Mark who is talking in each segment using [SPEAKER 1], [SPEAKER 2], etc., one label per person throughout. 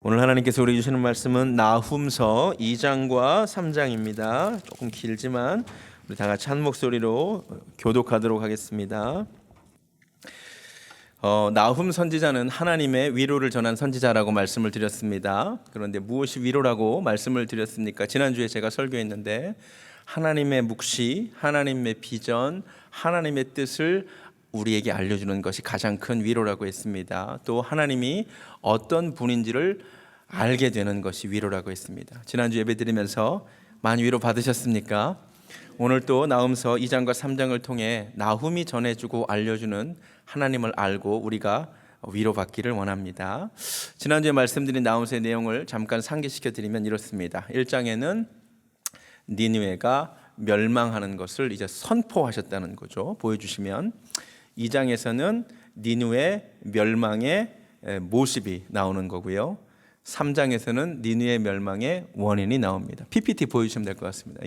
[SPEAKER 1] 오늘 하나님께서 우리 주시는 말씀은 나훔서 2장과 3장입니다. 조금 길지만 우리 다 같이 한 목소리로 교독하도록 하겠습니다. 나훔 선지자는 하나님의 위로를 전한 선지자라고 말씀을 드렸습니다. 그런데 무엇이 위로라고 말씀을 드렸습니까? 지난주에 제가 설교했는데 하나님의 묵시, 하나님의 비전, 하나님의 뜻을 우리에게 알려주는 것이 가장 큰 위로라고 했습니다. 또 하나님이 어떤 분인지를 알게 되는 것이 위로라고 했습니다. 지난주 예배 드리면서 많이 위로 받으셨습니까? 오늘 또 나훔서 2장과 3장을 통해 나훔이 전해주고 알려주는 하나님을 알고 우리가 위로받기를 원합니다. 지난주에 말씀드린 나훔서의 내용을 잠깐 상기시켜 드리면 이렇습니다. 1장에는 니느웨가 멸망하는 것을 이제 선포하셨다는 거죠. 보여주시면 2장에서는 니느웨 멸망의 모습이 나오는 거고요. 3장에서는 니느웨 멸망의 원인이 나옵니다. PPT 보여주시면 될 것 같습니다.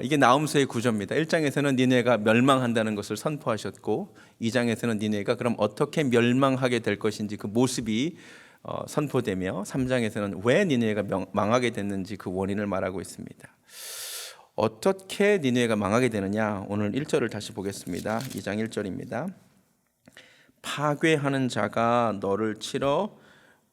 [SPEAKER 1] 이게 나훔서의 구조입니다. 1장에서는 니느웨가 멸망한다는 것을 선포하셨고 2장에서는 니느웨가 그럼 어떻게 멸망하게 될 것인지 그 모습이 선포되며 3장에서는 왜 니느웨가 망하게 됐는지 그 원인을 말하고 있습니다. 어떻게 니느웨가 망하게 되느냐? 오늘 1절을 다시 보겠습니다. 2장 1절입니다. 파괴하는 자가 너를 치러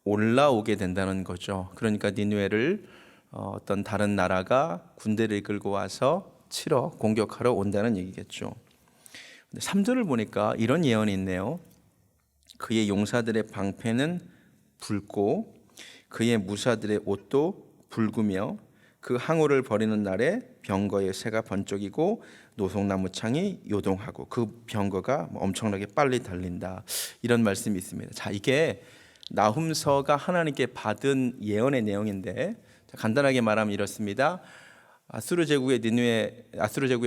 [SPEAKER 1] 올라오게 된다는 거죠. 그러니까 니느웨를 어떤 다른 나라가 군대를 이끌고 와서 치러 공격하러 온다는 얘기겠죠. 3절을 보니까 이런 예언이 있네요. 그의 용사들의 방패는 붉고 그의 무사들의 옷도 붉으며 그 항우를 버리는 날에 병거의 새가 번쩍이고 노송나무 창이 요동하고 그 병거가 엄청나게 빨리 달린다. 이런 말씀이 있습니다. 자, 이게 나훔서가 하나님께 받은 예언의 내용인데 간단하게 말하면 이렇습니다. 아수르 제국의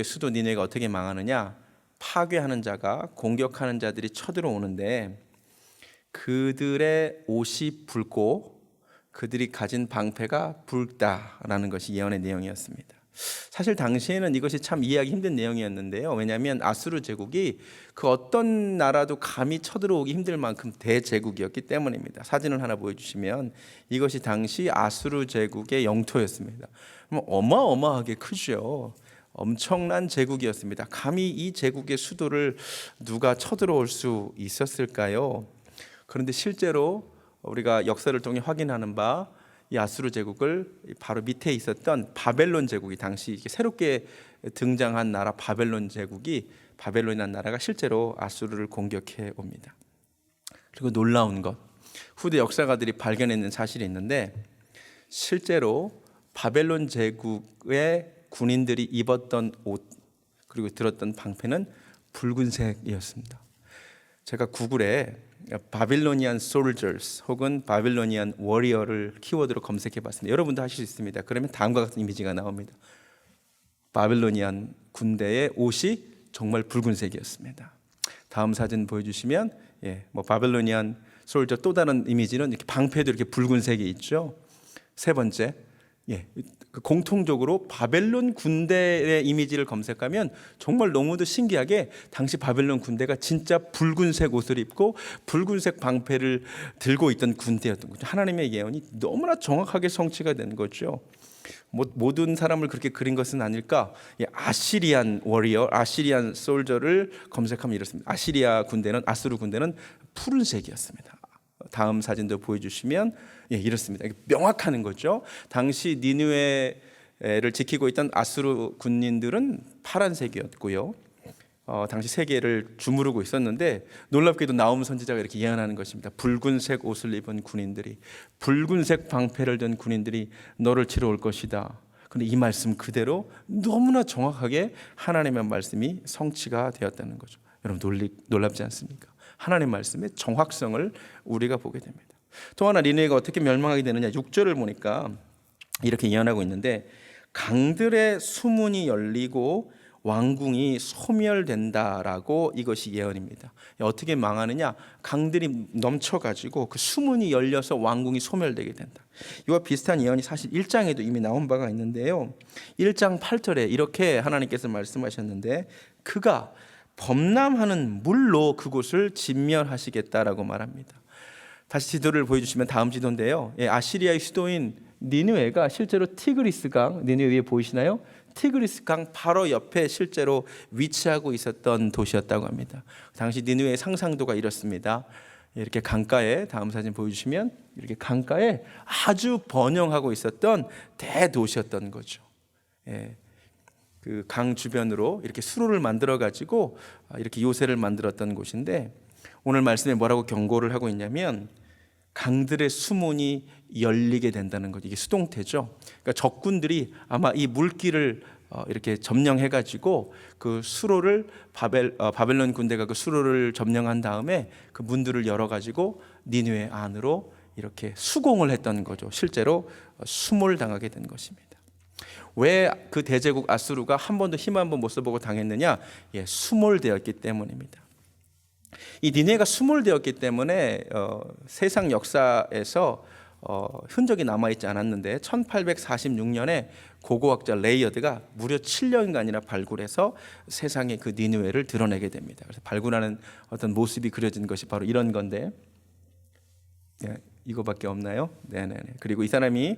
[SPEAKER 1] 수도 니느웨가 어떻게 망하느냐? 파괴하는 자가 공격하는 자들이 쳐들어오는데 그들의 옷이 붉고 그들이 가진 방패가 붉다라는 것이 예언의 내용이었습니다. 사실 당시에는 이것이 참 이해하기 힘든 내용이었는데요. 왜냐하면 아수르 제국이 그 어떤 나라도 감히 쳐들어오기 힘들 만큼 대제국이었기 때문입니다. 사진을 하나 보여주시면 이것이 당시 아수르 제국의 영토였습니다. 어마어마하게 크죠. 엄청난 제국이었습니다. 감히 이 제국의 수도를 누가 쳐들어올 수 있었을까요? 그런데 실제로 우리가 역사를 통해 확인하는 바 이 아수르 제국을 바로 밑에 있었던 바벨론 제국이 당시 새롭게 등장한 나라 바벨론이라는 나라가 실제로 아수르를 공격해 옵니다. 그리고 놀라운 것, 후대 역사가들이 발견했는 사실이 있는데 실제로 바벨론 제국의 군인들이 입었던 옷 그리고 들었던 방패는 붉은색이었습니다. 제가 구글에 바빌로니안 솔저스 혹은 바빌로니안 워리어를 키워드로 검색해 봤습니다. 여러분도 하실 수 있습니다. 그러면 다음과 같은 이미지가 나옵니다. 바빌로니안 군대의 옷이 정말 붉은색이었습니다. 다음 사진 보여주시면 바빌로니안 솔저 또 다른 이미지는 이렇게 방패도 이렇게 붉은색이 있죠. 세 번째, 공통적으로 바벨론 군대의 이미지를 검색하면 정말 너무도 신기하게 당시 바벨론 군대가 진짜 붉은색 옷을 입고 붉은색 방패를 들고 있던 군대였던 거죠. 하나님의 예언이 너무나 정확하게 성취가 된 거죠. 모든 사람을 그렇게 그린 것은 아닐까? 아시리안 워리어, 아시리안 솔저를 검색하면 이렇습니다. 아수르 군대는 푸른색이었습니다. 다음 사진도 보여주시면 이렇습니다. 명확한 거죠. 당시 니느웨를 지키고 있던 아수르 군인들은 파란색이었고요. 당시 세계를 주무르고 있었는데 놀랍게도 나훔 선지자가 이렇게 예언하는 것입니다. 붉은색 옷을 입은 군인들이, 붉은색 방패를 든 군인들이 너를 치러 올 것이다. 그런데 이 말씀 그대로 너무나 정확하게 하나님의 말씀이 성취가 되었다는 거죠. 여러분 놀랍지 않습니까? 하나님의 말씀의 정확성을 우리가 보게 됩니다. 또 하나 니느웨가 어떻게 멸망하게 되느냐? 6절을 보니까 이렇게 예언하고 있는데 강들의 수문이 열리고 왕궁이 소멸된다라고 이것이 예언입니다. 어떻게 망하느냐? 강들이 넘쳐가지고 그 수문이 열려서 왕궁이 소멸되게 된다. 이와 비슷한 예언이 사실 1장에도 이미 나온 바가 있는데요. 1장 8절에 이렇게 하나님께서 말씀하셨는데 그가 범람하는 물로 그곳을 진멸하시겠다라고 말합니다. 다시 지도를 보여주시면 다음 지도인데요. 아시리아의 수도인 니느웨가 실제로 티그리스 강, 니느웨 위에 보이시나요? 티그리스 강 바로 옆에 실제로 위치하고 있었던 도시였다고 합니다. 당시 니느웨의 상상도가 이렇습니다. 이렇게 강가에, 다음 사진 보여주시면 이렇게 강가에 아주 번영하고 있었던 대도시였던 거죠. 그 강 주변으로 이렇게 수로를 만들어 가지고 이렇게 요새를 만들었던 곳인데, 오늘 말씀에 뭐라고 경고를 하고 있냐면 강들의 수문이 열리게 된다는 거죠. 이게 수동태죠. 그러니까 적군들이 아마 이 물길을 이렇게 점령해 가지고 그 수로를 바벨론 군대가 그 수로를 점령한 다음에 그 문들을 열어 가지고 니느웨 안으로 이렇게 수공을 했던 거죠. 실제로 수몰당하게 된 것입니다. 왜 그 대제국 아수르가 한 번도 힘 한 번 못 써보고 당했느냐? 수몰되었기 때문입니다. 이 니느웨가 수몰되었기 때문에 세상 역사에서 흔적이 남아있지 않았는데 1846년에 고고학자 레이어드가 무려 7년간이나 발굴해서 세상에 그 니느웨를 드러내게 됩니다. 그래서 발굴하는 어떤 모습이 그려진 것이 바로 이런 건데, 이거밖에 없나요? 네네네. 그리고 이 사람이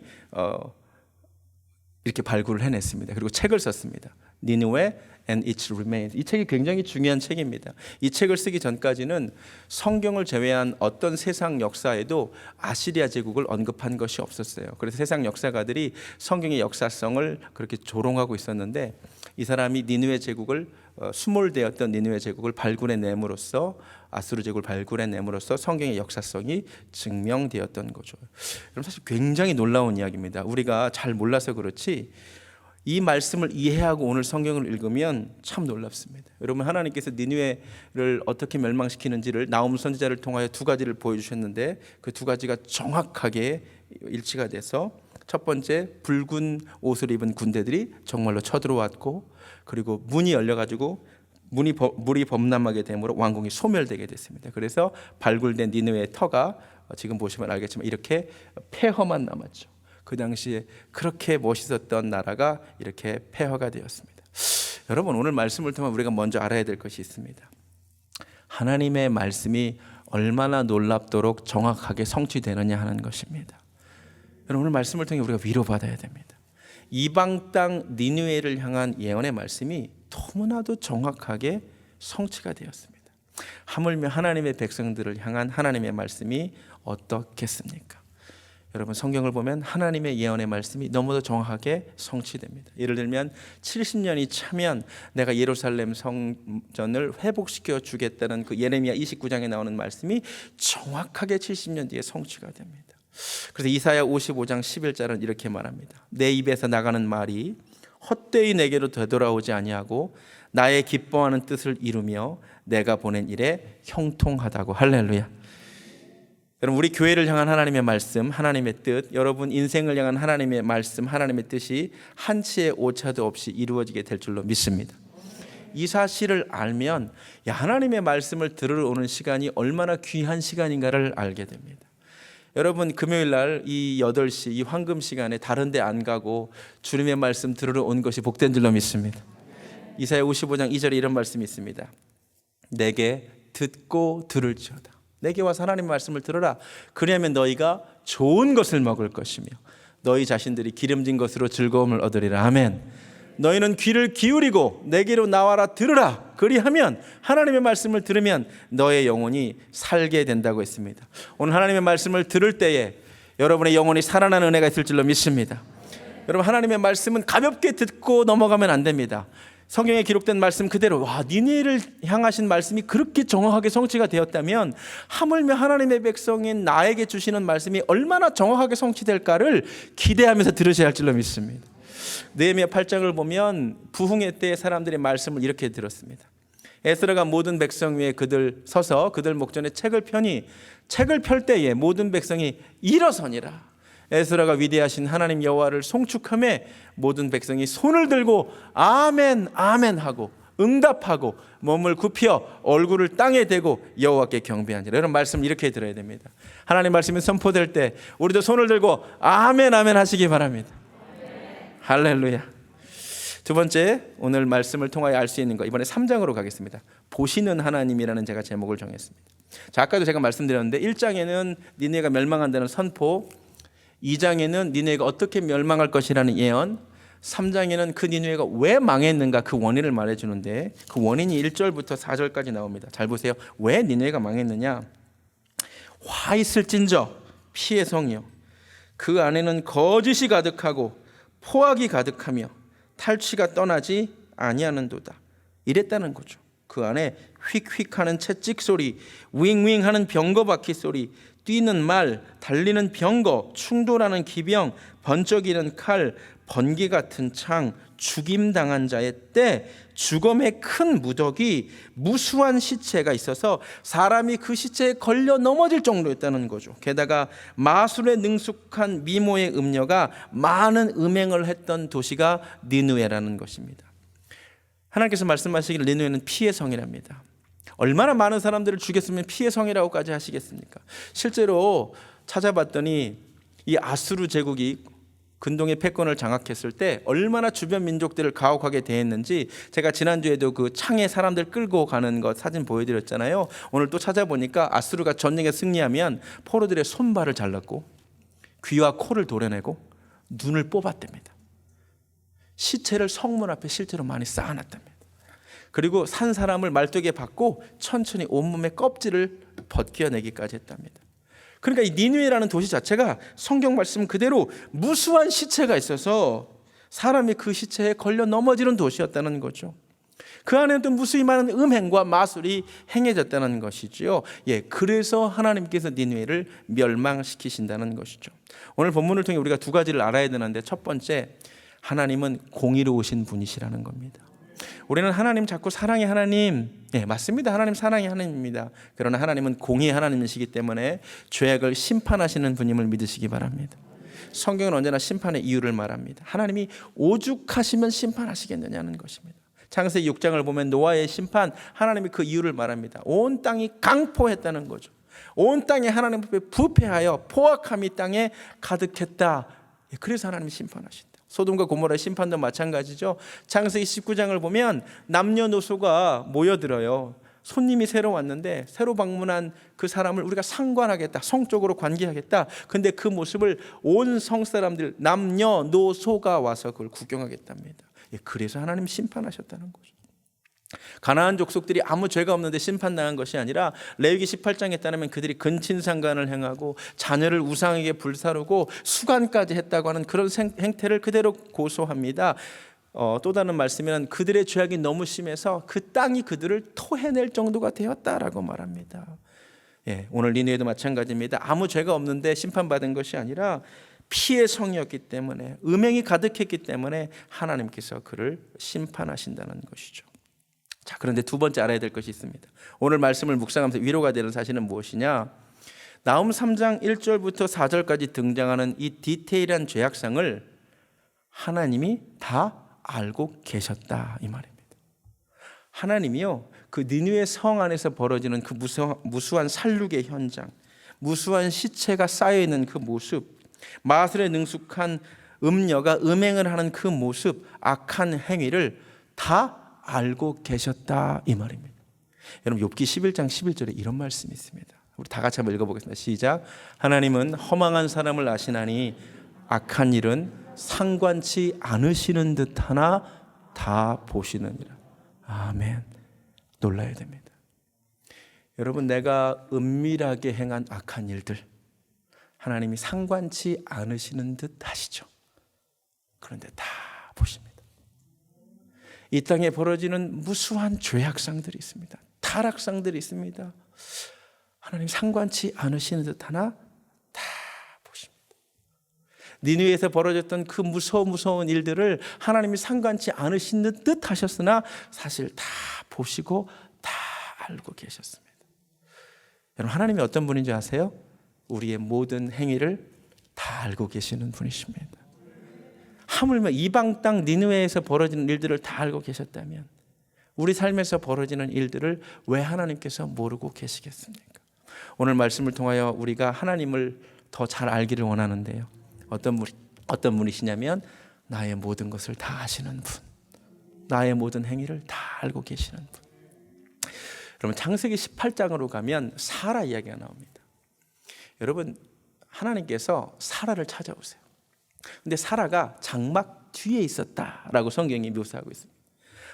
[SPEAKER 1] 이렇게 발굴을 해냈습니다. 그리고 책을 썼습니다. 니느웨 and its remains. 이 책이 굉장히 중요한 책입니다. 이 책을 쓰기 전까지는 성경을 제외한 어떤 세상 역사에도 아시리아 제국을 언급한 것이 없었어요. 그래서 세상 역사가들이 성경의 역사성을 그렇게 조롱하고 있었는데, 이 사람이 니느웨 제국을 수몰되었던 니느웨 제국을 발굴해냄으로써, 아수르 제국을 발굴해냄으로써 성경의 역사성이 증명되었던 거죠. 여러분, 사실 굉장히 놀라운 이야기입니다. 우리가 잘 몰라서 그렇지 이 말씀을 이해하고 오늘 성경을 읽으면 참 놀랍습니다. 여러분, 하나님께서 니느웨를 어떻게 멸망시키는지를 나홈 선지자를 통하여 두 가지를 보여주셨는데, 그 두 가지가 정확하게 일치가 돼서, 첫 번째, 붉은 옷을 입은 군대들이 정말로 쳐들어왔고, 그리고 문이 열려가지고 물이 범람하게 되므로 왕궁이 소멸되게 됐습니다. 그래서 발굴된 니느웨의 터가 지금 보시면 알겠지만 이렇게 폐허만 남았죠. 그 당시에 그렇게 멋있었던 나라가 이렇게 폐허가 되었습니다. 여러분, 오늘 말씀을 통해 우리가 먼저 알아야 될 것이 있습니다. 하나님의 말씀이 얼마나 놀랍도록 정확하게 성취되느냐 하는 것입니다. 여러분, 오늘 말씀을 통해 우리가 위로받아야 됩니다. 이방 땅 니느웨를 향한 예언의 말씀이 너무나도 정확하게 성취가 되었습니다. 하물며 하나님의 백성들을 향한 하나님의 말씀이 어떻겠습니까? 여러분, 성경을 보면 하나님의 예언의 말씀이 너무도 정확하게 성취됩니다. 예를 들면 70년이 차면 내가 예루살렘 성전을 회복시켜 주겠다는 그 예레미야 29장에 나오는 말씀이 정확하게 70년 뒤에 성취가 됩니다. 그래서 이사야 55장 11절은 이렇게 말합니다. 내 입에서 나가는 말이 헛되이 내게로 되돌아오지 아니하고 나의 기뻐하는 뜻을 이루며 내가 보낸 일에 형통하다고. 할렐루야. 여러분, 우리 교회를 향한 하나님의 말씀, 하나님의 뜻, 여러분 인생을 향한 하나님의 말씀, 하나님의 뜻이 한치의 오차도 없이 이루어지게 될 줄로 믿습니다. 이 사실을 알면 하나님의 말씀을 들으러 오는 시간이 얼마나 귀한 시간인가를 알게 됩니다. 여러분, 금요일 날 이 8시 이 황금 시간에 다른 데 안 가고 주님의 말씀 들으러 온 것이 복된 줄로 믿습니다. 이사야 55장 2절에 이런 말씀이 있습니다. 내게 듣고 들을지어다. 내게 와서 하나님의 말씀을 들어라. 그리하면 너희가 좋은 것을 먹을 것이며 너희 자신들이 기름진 것으로 즐거움을 얻으리라. 아멘. 너희는 귀를 기울이고 내게로 나와라 들으라. 그리하면, 하나님의 말씀을 들으면 너의 영혼이 살게 된다고 했습니다. 오늘 하나님의 말씀을 들을 때에 여러분의 영혼이 살아나는 은혜가 있을 줄로 믿습니다. 여러분, 하나님의 말씀은 가볍게 듣고 넘어가면 안 됩니다. 성경에 기록된 말씀 그대로, 니느웨를 향하신 말씀이 그렇게 정확하게 성취가 되었다면 하물며 하나님의 백성인 나에게 주시는 말씀이 얼마나 정확하게 성취될까를 기대하면서 들으셔야 할 줄로 믿습니다. 느헤미야 8장을 보면 부흥회 때 사람들의 말씀을 이렇게 들었습니다. 에스라가 모든 백성 위에 그들 서서 그들 목전에 책을 펴니 책을 펼 때에 모든 백성이 일어서니라. 에스라가 위대하신 하나님 여호와를 송축하며 모든 백성이 손을 들고 아멘 아멘 하고 응답하고 몸을 굽혀 얼굴을 땅에 대고 여호와께 경배하니라. 이런 말씀 이렇게 들어야 됩니다. 하나님 말씀이 선포될 때 우리도 손을 들고 아멘 아멘 하시기 바랍니다. 할렐루야. 두 번째, 오늘 말씀을 통하여 알 수 있는 것, 이번에 3장으로 가겠습니다. 보시는 하나님이라는 제가 제목을 정했습니다. 자, 아까도 제가 말씀드렸는데 1장에는 니느웨가 멸망한다는 선포, 2장에는 니느웨가 어떻게 멸망할 것이라는 예언, 3장에는 그 니느웨가 왜 망했는가 그 원인을 말해주는데 그 원인이 1절부터 4절까지 나옵니다. 잘 보세요. 왜 니느웨가 망했느냐? 화 있을진저 피의 성이요 그 안에는 거짓이 가득하고 포악이 가득하며 탈취가 떠나지 아니하는도다. 이랬다는 거죠. 그 안에 휙휙하는 채찍 소리, 윙윙하는 병거 바퀴 소리, 뛰는 말, 달리는 병거, 충돌하는 기병, 번쩍이는 칼, 번개 같은 창, 죽임당한 자의 때, 죽음의 큰 무더기, 무수한 시체가 있어서 사람이 그 시체에 걸려 넘어질 정도였다는 거죠. 게다가 마술에 능숙한 미모의 음녀가 많은 음행을 했던 도시가 니느웨라는 것입니다. 하나님께서 말씀하시기를 니느웨는 피의 성이랍니다. 얼마나 많은 사람들을 죽였으면 피의 성이라고까지 하시겠습니까? 실제로 찾아봤더니 이 아수르 제국이 근동의 패권을 장악했을 때 얼마나 주변 민족들을 가혹하게 대했는지 제가 지난주에도 그 창에 사람들 끌고 가는 것 사진 보여드렸잖아요. 오늘 또 찾아보니까 아수르가 전쟁에 승리하면 포로들의 손발을 잘랐고 귀와 코를 도려내고 눈을 뽑았답니다. 시체를 성문 앞에 실제로 많이 쌓아놨답니다. 그리고 산 사람을 말뚝에 박고 천천히 온몸의 껍질을 벗겨내기까지 했답니다. 그러니까 이 니느웨라는 도시 자체가 성경 말씀 그대로 무수한 시체가 있어서 사람이 그 시체에 걸려 넘어지는 도시였다는 거죠. 그 안에도 무수히 많은 음행과 마술이 행해졌다는 것이지요. 그래서 하나님께서 니느웨를 멸망시키신다는 것이죠. 오늘 본문을 통해 우리가 두 가지를 알아야 되는데 첫 번째, 하나님은 공의로우신 분이시라는 겁니다. 우리는 하나님 자꾸 사랑의 하나님, 맞습니다. 하나님 사랑의 하나님입니다. 그러나 하나님은 공의의 하나님이시기 때문에 죄악을 심판하시는 분임을 믿으시기 바랍니다. 성경은 언제나 심판의 이유를 말합니다. 하나님이 오죽하시면 심판하시겠느냐는 것입니다. 창세기 6장을 보면 노아의 심판, 하나님이 그 이유를 말합니다. 온 땅이 강포했다는 거죠. 온 땅이 하나님 앞에 부패하여 포악함이 땅에 가득했다. 그래서 하나님이 심판하신다. 소돔과 고모라의 심판도 마찬가지죠. 창세기 19장을 보면 남녀노소가 모여들어요. 손님이 새로 왔는데 새로 방문한 그 사람을 우리가 상관하겠다, 성적으로 관계하겠다. 근데 그 모습을 온 성사람들 남녀노소가 와서 그걸 구경하겠답니다. 그래서 하나님 심판하셨다는 거죠. 가나안 족속들이 아무 죄가 없는데 심판당한 것이 아니라 레위기 18장에 따르면 그들이 근친상간을 행하고 자녀를 우상에게 불사르고 수간까지 했다고 하는 그런 행태를 그대로 고소합니다. 또 다른 말씀에는 그들의 죄악이 너무 심해서 그 땅이 그들을 토해낼 정도가 되었다라고 말합니다. 오늘 니느웨도 마찬가지입니다. 아무 죄가 없는데 심판받은 것이 아니라 피의 성이었기 때문에, 음행이 가득했기 때문에 하나님께서 그를 심판하신다는 것이죠. 자, 그런데 두 번째 알아야 될 것이 있습니다. 오늘 말씀을 묵상하면서 위로가 되는 사실은 무엇이냐? 나훔 3장 1절부터 4절까지 등장하는 이 디테일한 죄악상을 하나님이 다 알고 계셨다 이 말입니다. 하나님이요, 그 니느웨 성 안에서 벌어지는 그 무수한 살육의 현장, 무수한 시체가 쌓여있는 그 모습, 마술에 능숙한 음녀가 음행을 하는 그 모습, 악한 행위를 다 알고 계셨다 이 말입니다. 여러분 욥기 11장 11절에 이런 말씀이 있습니다. 우리 다 같이 한번 읽어보겠습니다. 시작. 하나님은 허망한 사람을 아시나니 악한 일은 상관치 않으시는 듯하나 다 보시느니라. 아멘. 놀라야 됩니다. 여러분, 내가 은밀하게 행한 악한 일들 하나님이 상관치 않으시는 듯 하시죠. 그런데 다 보십니다. 이 땅에 벌어지는 무수한 죄악상들이 있습니다. 타락상들이 있습니다. 하나님 상관치 않으시는 듯 하나 다 보십니다. 니느웨에서 벌어졌던 그 무서운 일들을 하나님이 상관치 않으시는 듯 하셨으나 사실 다 보시고 다 알고 계셨습니다. 여러분, 하나님이 어떤 분인지 아세요? 우리의 모든 행위를 다 알고 계시는 분이십니다. 하물며 이방 땅 니느웨에서 벌어지는 일들을 다 알고 계셨다면 우리 삶에서 벌어지는 일들을 왜 하나님께서 모르고 계시겠습니까? 오늘 말씀을 통하여 우리가 하나님을 더 잘 알기를 원하는데요. 어떤 분이시냐면 나의 모든 것을 다 아시는 분, 나의 모든 행위를 다 알고 계시는 분. 그러면 창세기 18장으로 가면 사라 이야기가 나옵니다. 여러분, 하나님께서 사라를 찾아오세요. 근데 사라가 장막 뒤에 있었다라고 성경이 묘사하고 있습니다.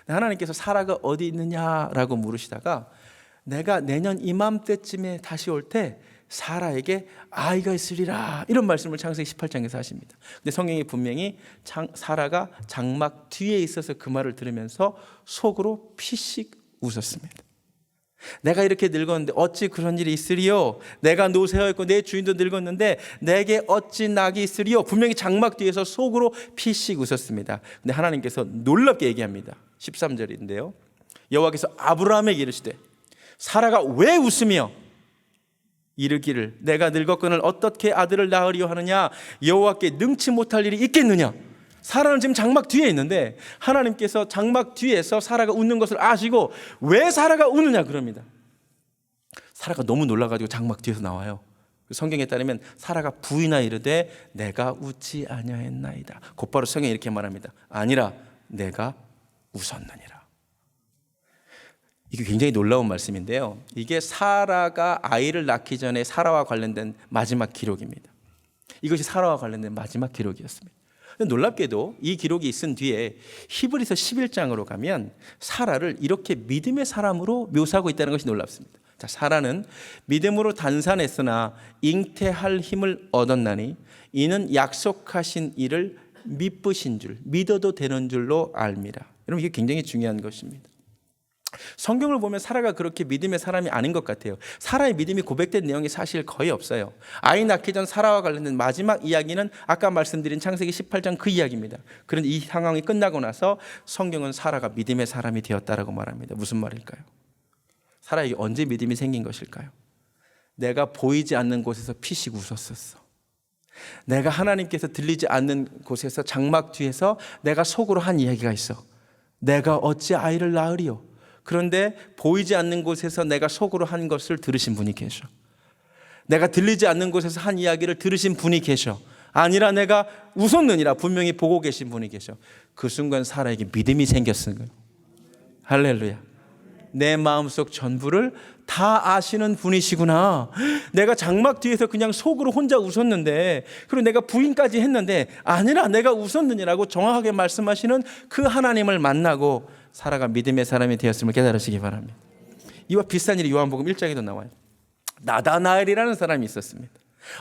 [SPEAKER 1] 하나님께서 사라가 어디 있느냐라고 물으시다가 내가 내년 이맘때쯤에 다시 올 때 사라에게 아이가 있으리라, 이런 말씀을 창세기 18장에서 하십니다. 근데 성경이 분명히 사라가 장막 뒤에 있어서 그 말을 들으면서 속으로 피식 웃었습니다. 내가 이렇게 늙었는데 어찌 그런 일이 있으리요? 내가 노쇠하였고 내 주인도 늙었는데 내게 어찌 낙이 있으리요? 분명히 장막 뒤에서 속으로 피식 웃었습니다. 근데 하나님께서 놀랍게 얘기합니다. 13절인데요. 여호와께서 아브라함에게 이르시되 사라가 왜 웃으며 이르기를 내가 늙었거늘 어떻게 아들을 낳으리요 하느냐? 여호와께 능치 못할 일이 있겠느냐? 사라는 지금 장막 뒤에 있는데 하나님께서 장막 뒤에서 사라가 웃는 것을 아시고 왜 사라가 우느냐 그럽니다. 사라가 너무 놀라가지고 장막 뒤에서 나와요. 성경에 따르면 사라가 부인하 이르되 내가 웃지 아니하였나이다. 곧바로 성경이 이렇게 말합니다. 아니라 내가 웃었느니라. 이게 굉장히 놀라운 말씀인데요. 이게 사라가 아이를 낳기 전에 사라와 관련된 마지막 기록입니다. 이것이 사라와 관련된 마지막 기록이었습니다. 놀랍게도 이 기록이 있은 뒤에 히브리서 11장으로 가면 사라를 이렇게 믿음의 사람으로 묘사하고 있다는 것이 놀랍습니다. 자, 사라는 믿음으로 단산했으나 잉태할 힘을 얻었나니 이는 약속하신 일을 믿으신 줄, 믿어도 되는 줄로 알미라. 여러분, 이게 굉장히 중요한 것입니다. 성경을 보면 사라가 그렇게 믿음의 사람이 아닌 것 같아요. 사라의 믿음이 고백된 내용이 사실 거의 없어요. 아이 낳기 전 사라와 관련된 마지막 이야기는 아까 말씀드린 창세기 18장 그 이야기입니다. 그런데 이 상황이 끝나고 나서 성경은 사라가 믿음의 사람이 되었다라고 말합니다. 무슨 말일까요? 사라에게 언제 믿음이 생긴 것일까요? 내가 보이지 않는 곳에서 피식 웃었었어. 내가 하나님께서 들리지 않는 곳에서 장막 뒤에서 내가 속으로 한 이야기가 있어. 내가 어찌 아이를 낳으리요? 그런데 보이지 않는 곳에서 내가 속으로 한 것을 들으신 분이 계셔. 내가 들리지 않는 곳에서 한 이야기를 들으신 분이 계셔. 아니라 내가 웃었느니라 분명히 보고 계신 분이 계셔. 그 순간 사라에게 믿음이 생겼은 거예요. 할렐루야. 내 마음속 전부를 다 아시는 분이시구나. 내가 장막 뒤에서 그냥 속으로 혼자 웃었는데, 그리고 내가 부인까지 했는데 아니라 내가 웃었느니라고 정확하게 말씀하시는 그 하나님을 만나고 사라가 믿음의 사람이 되었음을 깨달으시기 바랍니다. 이와 비슷한 일이 요한복음 1장에도 나와요. 나다나엘이라는 사람이 있었습니다.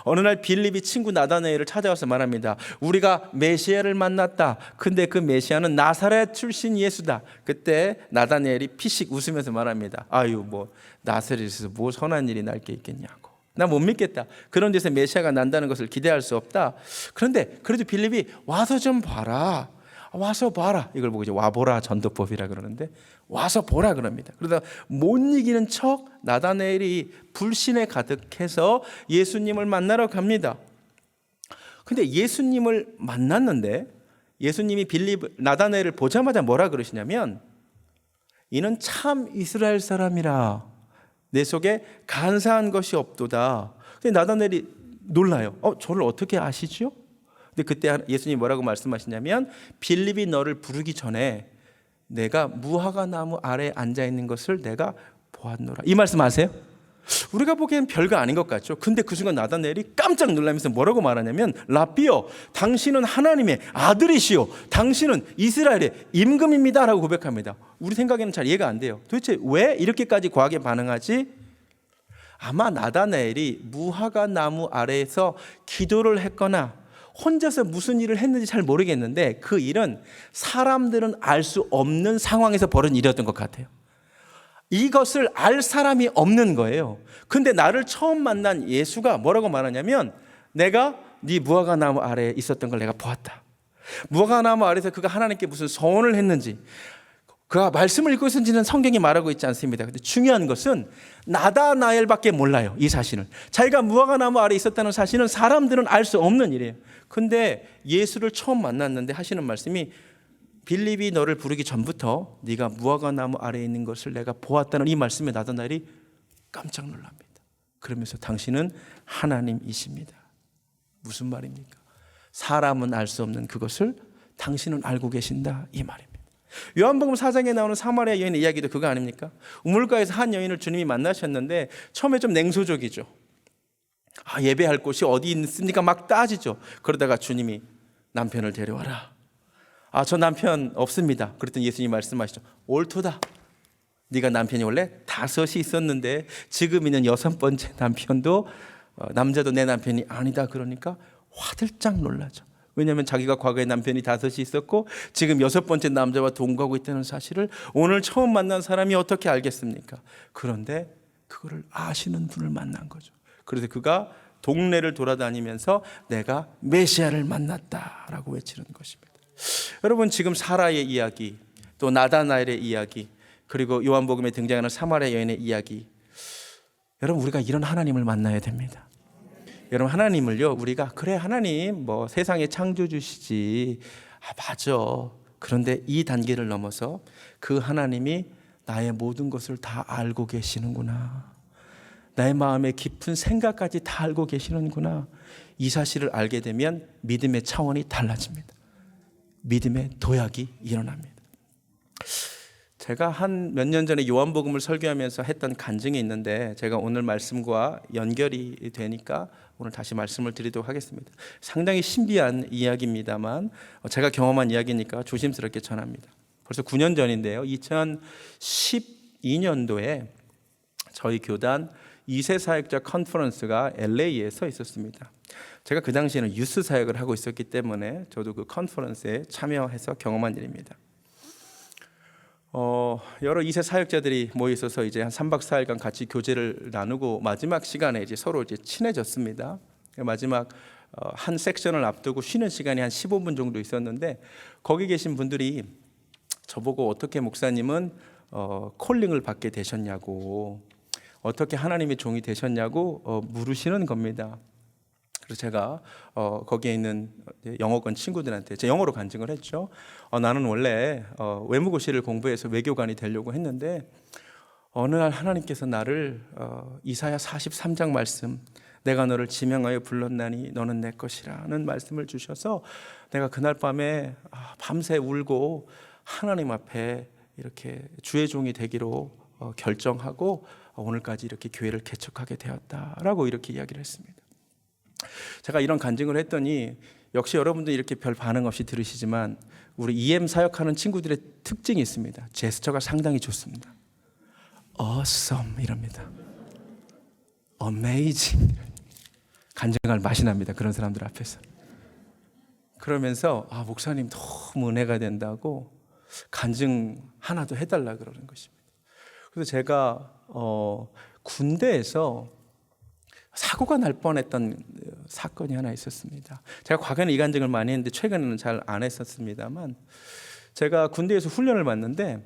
[SPEAKER 1] 어느 날 빌립이 친구 나다나엘을 찾아와서 말합니다. 우리가 메시아를 만났다. 근데 그 메시아는 나사렛 출신 예수다. 그때 나다나엘이 피식 웃으면서 말합니다. 아유, 뭐 나사렛에서 뭐 선한 일이 날 게 있겠냐고. 나 못 믿겠다. 그런 데서 메시아가 난다는 것을 기대할 수 없다. 그런데 그래도 빌립이 와서 좀 봐라. 와서 봐라. 이걸 보고 이제 와보라 전도법이라 그러는데 와서 보라 그럽니다. 그러다 못 이기는 척 나다나엘이 불신에 가득해서 예수님을 만나러 갑니다. 근데 예수님을 만났는데 예수님이 나다나엘을 보자마자 뭐라 그러시냐면 이는 참 이스라엘 사람이라 내 속에 간사한 것이 없도다. 근데 나다나엘이 놀라요. 저를 어떻게 아시죠? 근데 그때 예수님이 뭐라고 말씀하시냐면 빌립이 너를 부르기 전에 내가 무화과 나무 아래에 앉아 있는 것을 내가 보았노라. 이 말씀 아세요? 우리가 보기엔 별거 아닌 것 같죠. 근데 그 순간 나다나엘이 깜짝 놀라면서 뭐라고 말하냐면 라삐요, 당신은 하나님의 아들이시요 당신은 이스라엘의 임금입니다 라고 고백합니다. 우리 생각에는 잘 이해가 안 돼요. 도대체 왜 이렇게까지 과하게 반응하지? 아마 나다나엘이 무화과 나무 아래에서 기도를 했거나 혼자서 무슨 일을 했는지 잘 모르겠는데 그 일은 사람들은 알 수 없는 상황에서 벌어진 일이었던 것 같아요. 이것을 알 사람이 없는 거예요. 근데 나를 처음 만난 예수가 뭐라고 말하냐면 내가 네 무화과 나무 아래에 있었던 걸 내가 보았다. 무화과 나무 아래에서 그가 하나님께 무슨 서원을 했는지 그가 말씀을 읽고 있는지는 성경이 말하고 있지 않습니다. 근데 중요한 것은 나다나엘밖에 몰라요. 이 사실을. 자기가 무화과 나무 아래에 있었다는 사실은 사람들은 알 수 없는 일이에요. 근데 예수를 처음 만났는데 하시는 말씀이 빌립이 너를 부르기 전부터 네가 무화과 나무 아래에 있는 것을 내가 보았다는 이 말씀에 나다나엘이 깜짝 놀랍니다. 그러면서 당신은 하나님이십니다. 무슨 말입니까? 사람은 알 수 없는 그것을 당신은 알고 계신다 이 말입니다. 요한복음 4장에 나오는 사마리아 여인의 이야기도 그거 아닙니까? 우물가에서 한 여인을 주님이 만나셨는데 처음에 좀 냉소적이죠. 예배할 곳이 어디 있습니까? 막 따지죠. 그러다가 주님이 남편을 데려와라. 저 남편 없습니다. 그랬더니 예수님이 말씀하시죠. 옳도다. 네가 남편이 원래 5이 있었는데 지금 있는 6번째 남편도 남자도 내 남편이 아니다. 그러니까 화들짝 놀라죠. 왜냐하면 자기가 과거에 남편이 5이 있었고 지금 6번째 남자와 동거하고 있다는 사실을 오늘 처음 만난 사람이 어떻게 알겠습니까? 그런데 그거를 아시는 분을 만난 거죠. 그래서 그가 동네를 돌아다니면서 내가 메시아를 만났다라고 외치는 것입니다. 여러분, 지금 사라의 이야기, 또 나다나엘의 이야기, 그리고 요한복음에 등장하는 사마리아 여인의 이야기, 여러분, 우리가 이런 하나님을 만나야 됩니다. 여러분, 하나님을요, 우리가 그래 하나님 뭐 세상의 창조주시지, 맞아. 그런데 이 단계를 넘어서 그 하나님이 나의 모든 것을 다 알고 계시는구나, 나의 마음의 깊은 생각까지 다 알고 계시는구나, 이 사실을 알게 되면 믿음의 차원이 달라집니다. 믿음의 도약이 일어납니다. 제가 한 몇 년 전에 요한복음을 설교하면서 했던 간증이 있는데 제가 오늘 말씀과 연결이 되니까 오늘 다시 말씀을 드리도록 하겠습니다. 상당히 신비한 이야기입니다만 제가 경험한 이야기니까 조심스럽게 전합니다. 벌써 9년 전인데요. 2012년도에 저희 교단 2세 사역자 컨퍼런스가 LA에서 있었습니다. 제가 그 당시에는 유스 사역을 하고 있었기 때문에 저도 그 컨퍼런스에 참여해서 경험한 일입니다. 여러 2세 사역자들이 모여 있어서 이제 한 3박 4일간 같이 교제를 나누고 마지막 시간에 이제 서로 이제 친해졌습니다. 마지막 한 섹션을 앞두고 쉬는 시간이 한 15분 정도 있었는데 거기 계신 분들이 저보고 어떻게 목사님은 콜링을 받게 되셨냐고, 어떻게 하나님의 종이 되셨냐고 물으시는 겁니다. 그래서 제가 거기에 있는 영어권 친구들한테 제 영어로 간증을 했죠. 나는 원래 외무고시를 공부해서 외교관이 되려고 했는데 어느 날 하나님께서 나를 이사야 43장 말씀, 내가 너를 지명하여 불렀나니 너는 내 것이라는 말씀을 주셔서 내가 그날 밤에 밤새 울고 하나님 앞에 이렇게 주의 종이 되기로 결정하고 오늘까지 이렇게 교회를 개척하게 되었다라고 이렇게 이야기를 했습니다. 제가 이런 간증을 했더니 역시 여러분들 이렇게 별 반응 없이 들으시지만 우리 EM 사역하는 친구들의 특징이 있습니다. 제스처가 상당히 좋습니다. Awesome 이럽니다. Amazing. 간증할 맛이 납니다. 그런 사람들 앞에서. 그러면서 목사님 너무 은혜가 된다고 간증 하나 더 해달라 그러는 것입니다. 그래서 제가 군대에서 사고가 날 뻔했던 사건이 하나 있었습니다. 제가 과거에는 이 간증을 많이 했는데 최근에는 잘 안 했었습니다만, 제가 군대에서 훈련을 받는데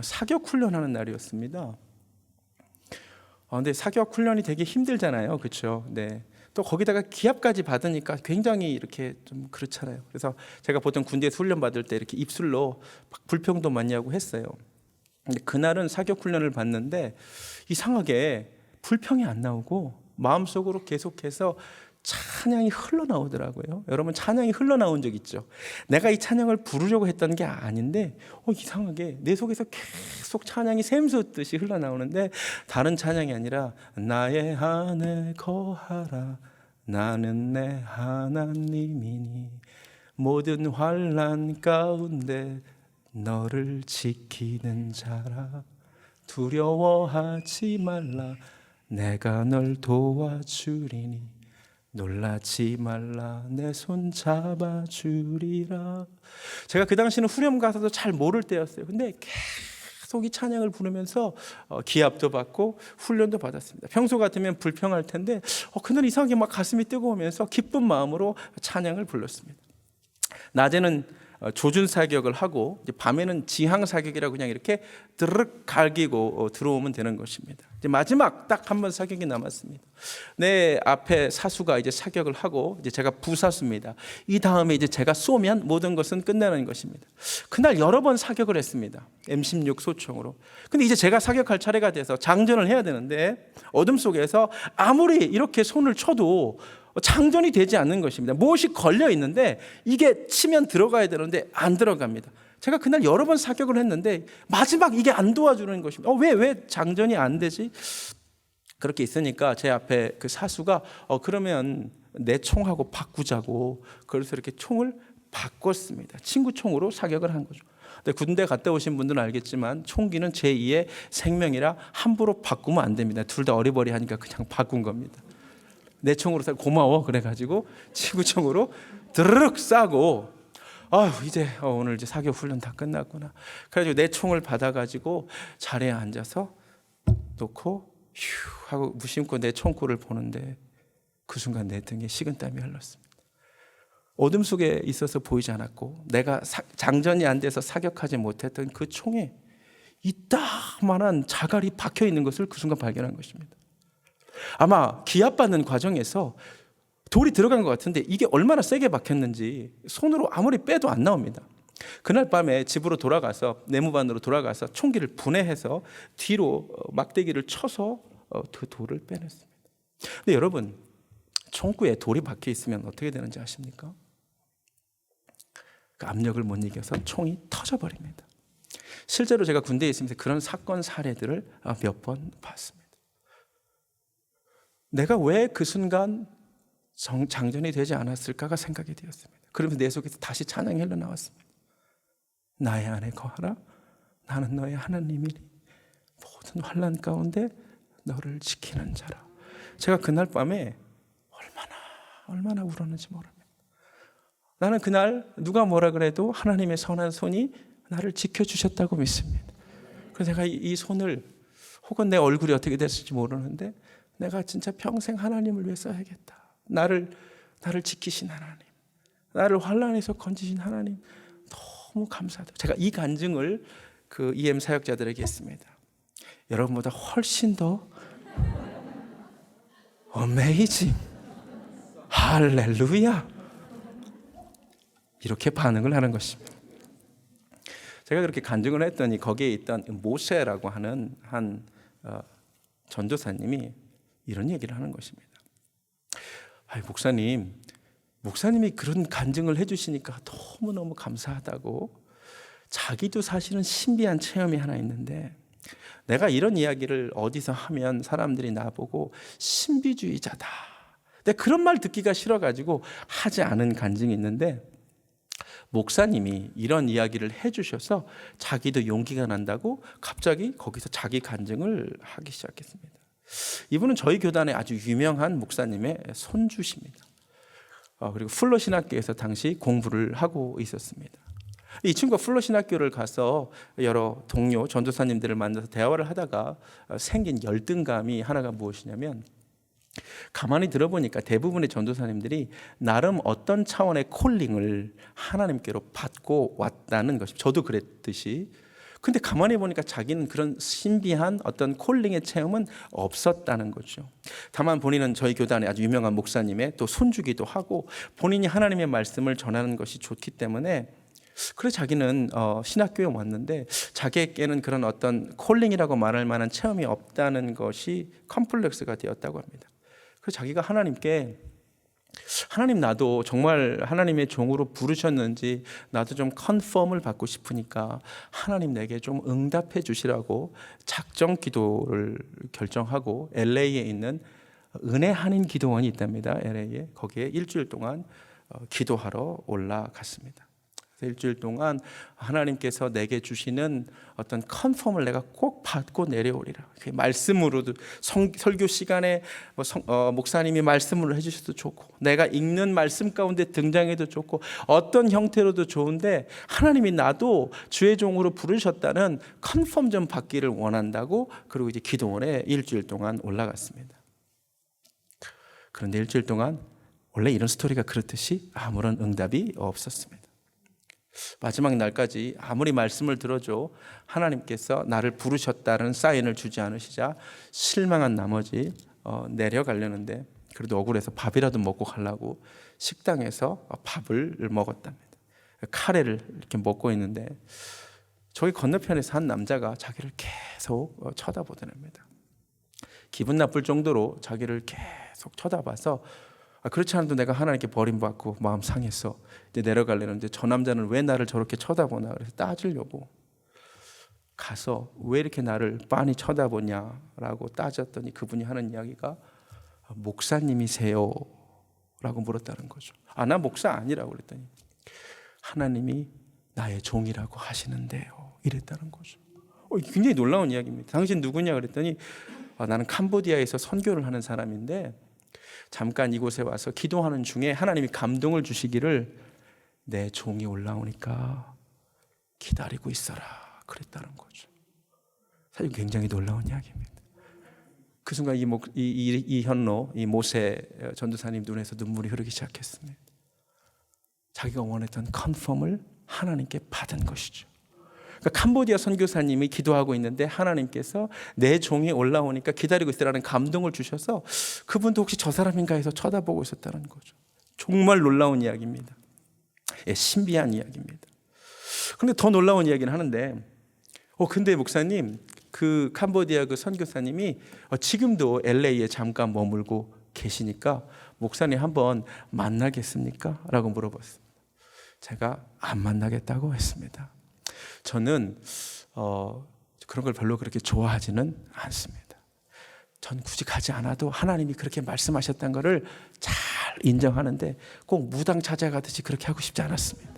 [SPEAKER 1] 사격 훈련하는 날이었습니다. 근데 사격 훈련이 되게 힘들잖아요, 그렇죠? 네. 또 거기다가 기합까지 받으니까 굉장히 이렇게 좀 그렇잖아요. 그래서 제가 보통 군대에서 훈련 받을 때 이렇게 입술로 불평도 많이 하고 했어요. 근데 그날은 사격 훈련을 받는데 이상하게 불평이 안 나오고 마음속으로 계속해서 찬양이 흘러나오더라고요. 여러분, 찬양이 흘러나온 적 있죠? 내가 이 찬양을 부르려고 했던 게 아닌데 이상하게 내 속에서 계속 찬양이 샘솟듯이 흘러나오는데 다른 찬양이 아니라 나의 안에 거하라 나는 내 하나님이니 모든 환난 가운데 너를 지키는 자라 두려워하지 말라 내가 널 도와주리니 놀라지 말라 내 손 잡아주리라. 제가 그 당시는 후렴 가사도 잘 모를 때였어요. 근데 계속 이 찬양을 부르면서 기합도 받고 훈련도 받았습니다. 평소 같으면 불평할 텐데 그날 이상하게 막 가슴이 뜨거우면서 기쁜 마음으로 찬양을 불렀습니다. 낮에는 조준 사격을 하고 밤에는 지항 사격이라고 그냥 이렇게 드르륵 갈기고 들어오면 되는 것입니다. 이제 마지막 딱 한 번 사격이 남았습니다. 내 앞에 사수가 이제 사격을 하고 이제 제가 부사수입니다. 이 다음에 이제 제가 쏘면 모든 것은 끝나는 것입니다. 그날 여러 번 사격을 했습니다. M16 소총으로. 근데 이제 제가 사격할 차례가 돼서 장전을 해야 되는데 어둠 속에서 아무리 이렇게 손을 쳐도 장전이 되지 않는 것입니다. 무엇이 걸려 있는데 이게 치면 들어가야 되는데 안 들어갑니다. 제가 그날 여러 번 사격을 했는데 마지막 이게 안 도와주는 것입니다. 왜 장전이 안 되지? 그렇게 있으니까 제 앞에 그 사수가 그러면 내 총하고 바꾸자고, 그래서 이렇게 총을 바꿨습니다. 친구 총으로 사격을 한 거죠. 근데 군대 갔다 오신 분들은 알겠지만 총기는 제2의 생명이라 함부로 바꾸면 안 됩니다. 둘 다 어리버리하니까 그냥 바꾼 겁니다. 내 총으로 고마워 그래가지고 친구 총으로 드르륵 싸고, 이제 오늘 이제 사격 훈련 다 끝났구나. 그래가지고 내 총을 받아가지고 자리에 앉아서 놓고 휴 하고 무심코 내 총구를 보는데 그 순간 내 등에 식은땀이 흘렀습니다. 어둠 속에 있어서 보이지 않았고 내가 장전이 안 돼서 사격하지 못했던 그 총에 이따만한 자갈이 박혀 있는 것을 그 순간 발견한 것입니다. 아마 기압받는 과정에서 돌이 들어간 것 같은데 이게 얼마나 세게 박혔는지 손으로 아무리 빼도 안 나옵니다. 그날 밤에 집으로 돌아가서 내무반으로 돌아가서 총기를 분해해서 뒤로 막대기를 쳐서 그 돌을 빼냈습니다. 근데 여러분, 총구에 돌이 박혀 있으면 어떻게 되는지 아십니까? 그 압력을 못 이겨서 총이 터져버립니다. 실제로 제가 군대에 있으면서 그런 사건 사례들을 몇 번 봤습니다. 내가 왜 그 순간 장전이 되지 않았을까가 생각이 되었습니다. 그러면서 내 속에서 다시 찬양이 흘러나왔습니다. 나의 안에 거하라. 나는 너의 하나님이니 모든 환난 가운데 너를 지키는 자라. 제가 그날 밤에 얼마나 울었는지 모릅니다. 나는 그날 누가 뭐라 그래도 하나님의 선한 손이 나를 지켜주셨다고 믿습니다. 그래서 내가 이 손을, 혹은 내 얼굴이 어떻게 됐을지 모르는데 내가 진짜 평생 하나님을 위해 써야겠다. 나를 지키신 하나님, 나를 환난에서 건지신 하나님 너무 감사하다. 제가 이 간증을 그 EM 사역자들에게 했습니다. 여러분보다 훨씬 더 어메이징, 할렐루야, 이렇게 반응을 하는 것입니다. 제가 그렇게 간증을 했더니 거기에 있던 모세라고 하는 한 전도사님이 이런 얘기를 하는 것입니다. 목사님이 그런 간증을 해주시니까 너무너무 감사하다고. 자기도 사실은 신비한 체험이 하나 있는데 내가 이런 이야기를 어디서 하면 사람들이 나보고 신비주의자다, 근데 그런 말 듣기가 싫어가지고 하지 않은 간증이 있는데, 목사님이 이런 이야기를 해주셔서 자기도 용기가 난다고 갑자기 거기서 자기 간증을 하기 시작했습니다. 이분은 저희 교단의 아주 유명한 목사님의 손주십니다. 그리고 풀로 신학교에서 당시 공부를 하고 있었습니다. 이 친구가 풀로 신학교를 가서 여러 동료 전도사님들을 만나서 대화를 하다가 생긴 열등감이 하나가 무엇이냐면, 가만히 들어보니까 대부분의 전도사님들이 나름 어떤 차원의 콜링을 하나님께로 받고 왔다는 것입니다. 저도 그랬듯이. 근데 가만히 보니까 자기는 그런 신비한 어떤 콜링의 체험은 없었다는 거죠. 다만 본인은 저희 교단의 아주 유명한 목사님의 또 손주기도 하고 본인이 하나님의 말씀을 전하는 것이 좋기 때문에, 그래서 자기는 신학교에 왔는데 자기에게는 그런 어떤 콜링이라고 말할 만한 체험이 없다는 것이 컴플렉스가 되었다고 합니다. 그래서 자기가 하나님께, 하나님 나도 정말 하나님의 종으로 부르셨는지 나도 좀 컨펌을 받고 싶으니까 하나님 내게 좀 응답해 주시라고 작정 기도를 결정하고 LA에 있는 은혜 한인 기도원이 있답니다. LA에. 거기에 일주일 동안 기도하러 올라갔습니다. 일주일 동안 하나님께서 내게 주시는 어떤 컨펌을 내가 꼭 받고 내려오리라. 말씀으로도 설교 시간에 목사님이 말씀을 해주셔도 좋고, 내가 읽는 말씀 가운데 등장해도 좋고, 어떤 형태로도 좋은데 하나님이 나도 주의 종으로 부르셨다는 컨펌 좀 받기를 원한다고, 그리고 이제 기도원에 일주일 동안 올라갔습니다. 그런데 일주일 동안 원래 이런 스토리가 그렇듯이 아무런 응답이 없었습니다. 마지막 날까지 아무리 말씀을 들어줘 하나님께서 나를 부르셨다는 사인을 주지 않으시자 실망한 나머지 내려가려는데, 그래도 억울해서 밥이라도 먹고 가려고 식당에서 밥을 먹었답니다. 카레를 이렇게 먹고 있는데 저기 건너편에서 한 남자가 자기를 계속 쳐다보더랍니다. 기분 나쁠 정도로 자기를 계속 쳐다봐서 그렇지 않아도 내가 하나님께 버림받고 마음 상했어. 이제 내려가려는데 저 남자는 왜 나를 저렇게 쳐다보나. 그래서 따지려고 가서 왜 이렇게 나를 빤히 쳐다보냐라고 따졌더니 그분이 하는 이야기가 목사님이세요? 라고 물었다는 거죠. 나 목사 아니라고 그랬더니 하나님이 나의 종이라고 하시는데요. 이랬다는 거죠. 굉장히 놀라운 이야기입니다. 당신 누구냐 그랬더니 나는 캄보디아에서 선교를 하는 사람인데 잠깐 이곳에 와서 기도하는 중에 하나님이 감동을 주시기를 내 종이 올라오니까 기다리고 있어라 그랬다는 거죠. 사실 굉장히 놀라운 이야기입니다. 그 순간 이 현로, 이 모세 전도사님 눈에서 눈물이 흐르기 시작했습니다. 자기가 원했던 컨펌을 하나님께 받은 것이죠. 그러니까 캄보디아 선교사님이 기도하고 있는데 하나님께서 내 종이 올라오니까 기다리고 있으라는 감동을 주셔서 그분도 혹시 저 사람인가 해서 쳐다보고 있었다는 거죠. 정말 놀라운 이야기입니다. 신비한 이야기입니다. 그런데 더 놀라운 이야기는 하는데 근데 목사님 그 캄보디아 그 선교사님이 지금도 LA에 잠깐 머물고 계시니까 목사님 한번 만나겠습니까? 라고 물어봤습니다. 제가 안 만나겠다고 했습니다. 저는 그런 걸 별로 그렇게 좋아하지는 않습니다. 전 굳이 가지 않아도 하나님이 그렇게 말씀하셨다는 것을 잘 인정하는데 꼭 무당 찾아가듯이 그렇게 하고 싶지 않았습니다.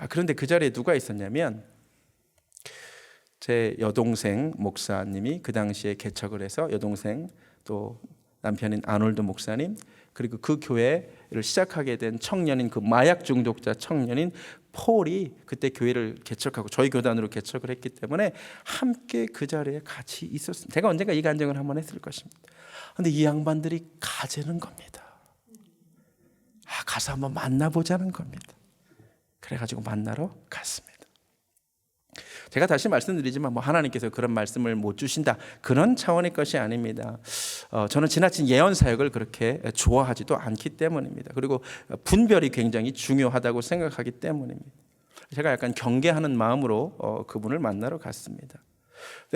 [SPEAKER 1] 그런데 그 자리에 누가 있었냐면 제 여동생 목사님이 그 당시에 개척을 해서 여동생 또 남편인 아놀드 목사님 그리고 그 교회를 시작하게 된 청년인 그 마약 중독자 청년인 폴이 그때 교회를 개척하고 저희 교단으로 개척을 했기 때문에 함께 그 자리에 같이 있었습니다. 제가 언젠가 이 간증을 한번 했을 것입니다. 그런데 이 양반들이 가재는 겁니다. 가서 한번 만나보자는 겁니다. 그래가지고 만나러 갔습니다. 제가 다시 말씀드리지만 하나님께서 그런 말씀을 못 주신다 그런 차원의 것이 아닙니다. 저는 지나친 예언 사역을 그렇게 좋아하지도 않기 때문입니다. 그리고 분별이 굉장히 중요하다고 생각하기 때문입니다. 제가 약간 경계하는 마음으로 그분을 만나러 갔습니다.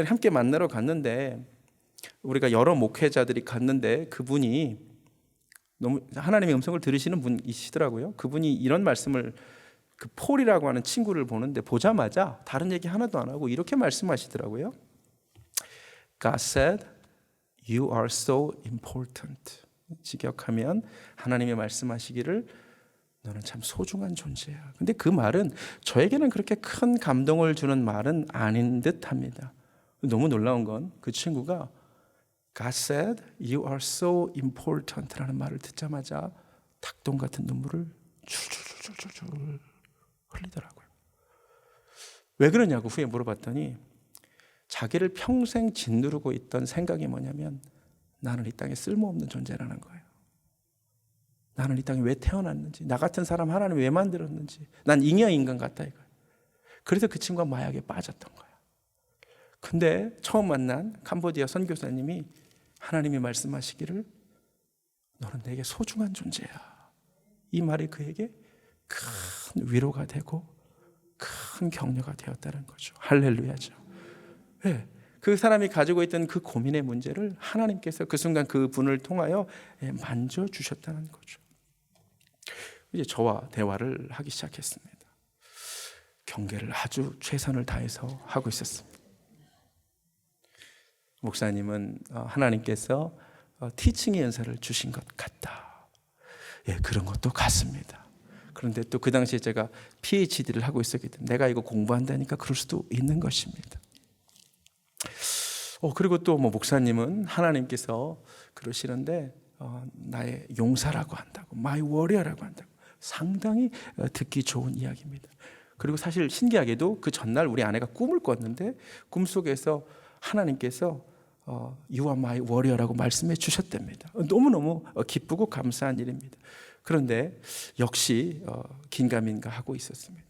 [SPEAKER 1] 함께 만나러 갔는데 우리가 여러 목회자들이 갔는데 그분이 너무 하나님의 음성을 들으시는 분이시더라고요. 그분이 이런 말씀을 그 폴이라고 하는 친구를 보는데 보자마자 다른 얘기 하나도 안 하고 이렇게 말씀하시더라고요. God said, you are so important. 직역하면 하나님이 말씀하시기를 너는 참 소중한 존재야. 근데 그 말은 저에게는 그렇게 큰 감동을 주는 말은 아닌 듯합니다. 너무 놀라운 건 그 친구가 God said, you are so important라는 말을 듣자마자 닭똥 같은 눈물을 줄줄줄줄줄 흘리더라고요. 왜 그러냐고 후에 물어봤더니 자기를 평생 짓누르고 있던 생각이 뭐냐면 나는 이 땅에 쓸모없는 존재라는 거예요. 나는 이 땅에 왜 태어났는지, 나 같은 사람 하나님 왜 만들었는지, 난 잉여 인간 같다 이거예요. 그래서 그 친구가 마약에 빠졌던 거예요. 근데 처음 만난 캄보디아 선교사님이 하나님이 말씀하시기를 너는 내게 소중한 존재야. 이 말이 그에게 큰 위로가 되고 큰 격려가 되었다는 거죠. 할렐루야죠. 네, 그 사람이 가지고 있던 그 고민의 문제를 하나님께서 그 순간 그 분을 통하여 만져주셨다는 거죠. 이제 저와 대화를 하기 시작했습니다. 경계를 아주 최선을 다해서 하고 있었습니다. 목사님은 하나님께서 티칭의 연사를 주신 것 같다. 그런 것도 같습니다. 그런데 또 그 당시에 제가 PhD를 하고 있었기 때문에 내가 이거 공부한다니까 그럴 수도 있는 것입니다. 그리고 또 목사님은 하나님께서 그러시는데 나의 용사라고 한다고, my warrior라고 한다고. 상당히 듣기 좋은 이야기입니다. 그리고 사실 신기하게도 그 전날 우리 아내가 꿈을 꿨는데 꿈속에서 하나님께서 You are my warrior라고 말씀해 주셨답니다. 너무너무 기쁘고 감사한 일입니다. 그런데 역시 긴가민가 하고 있었습니다.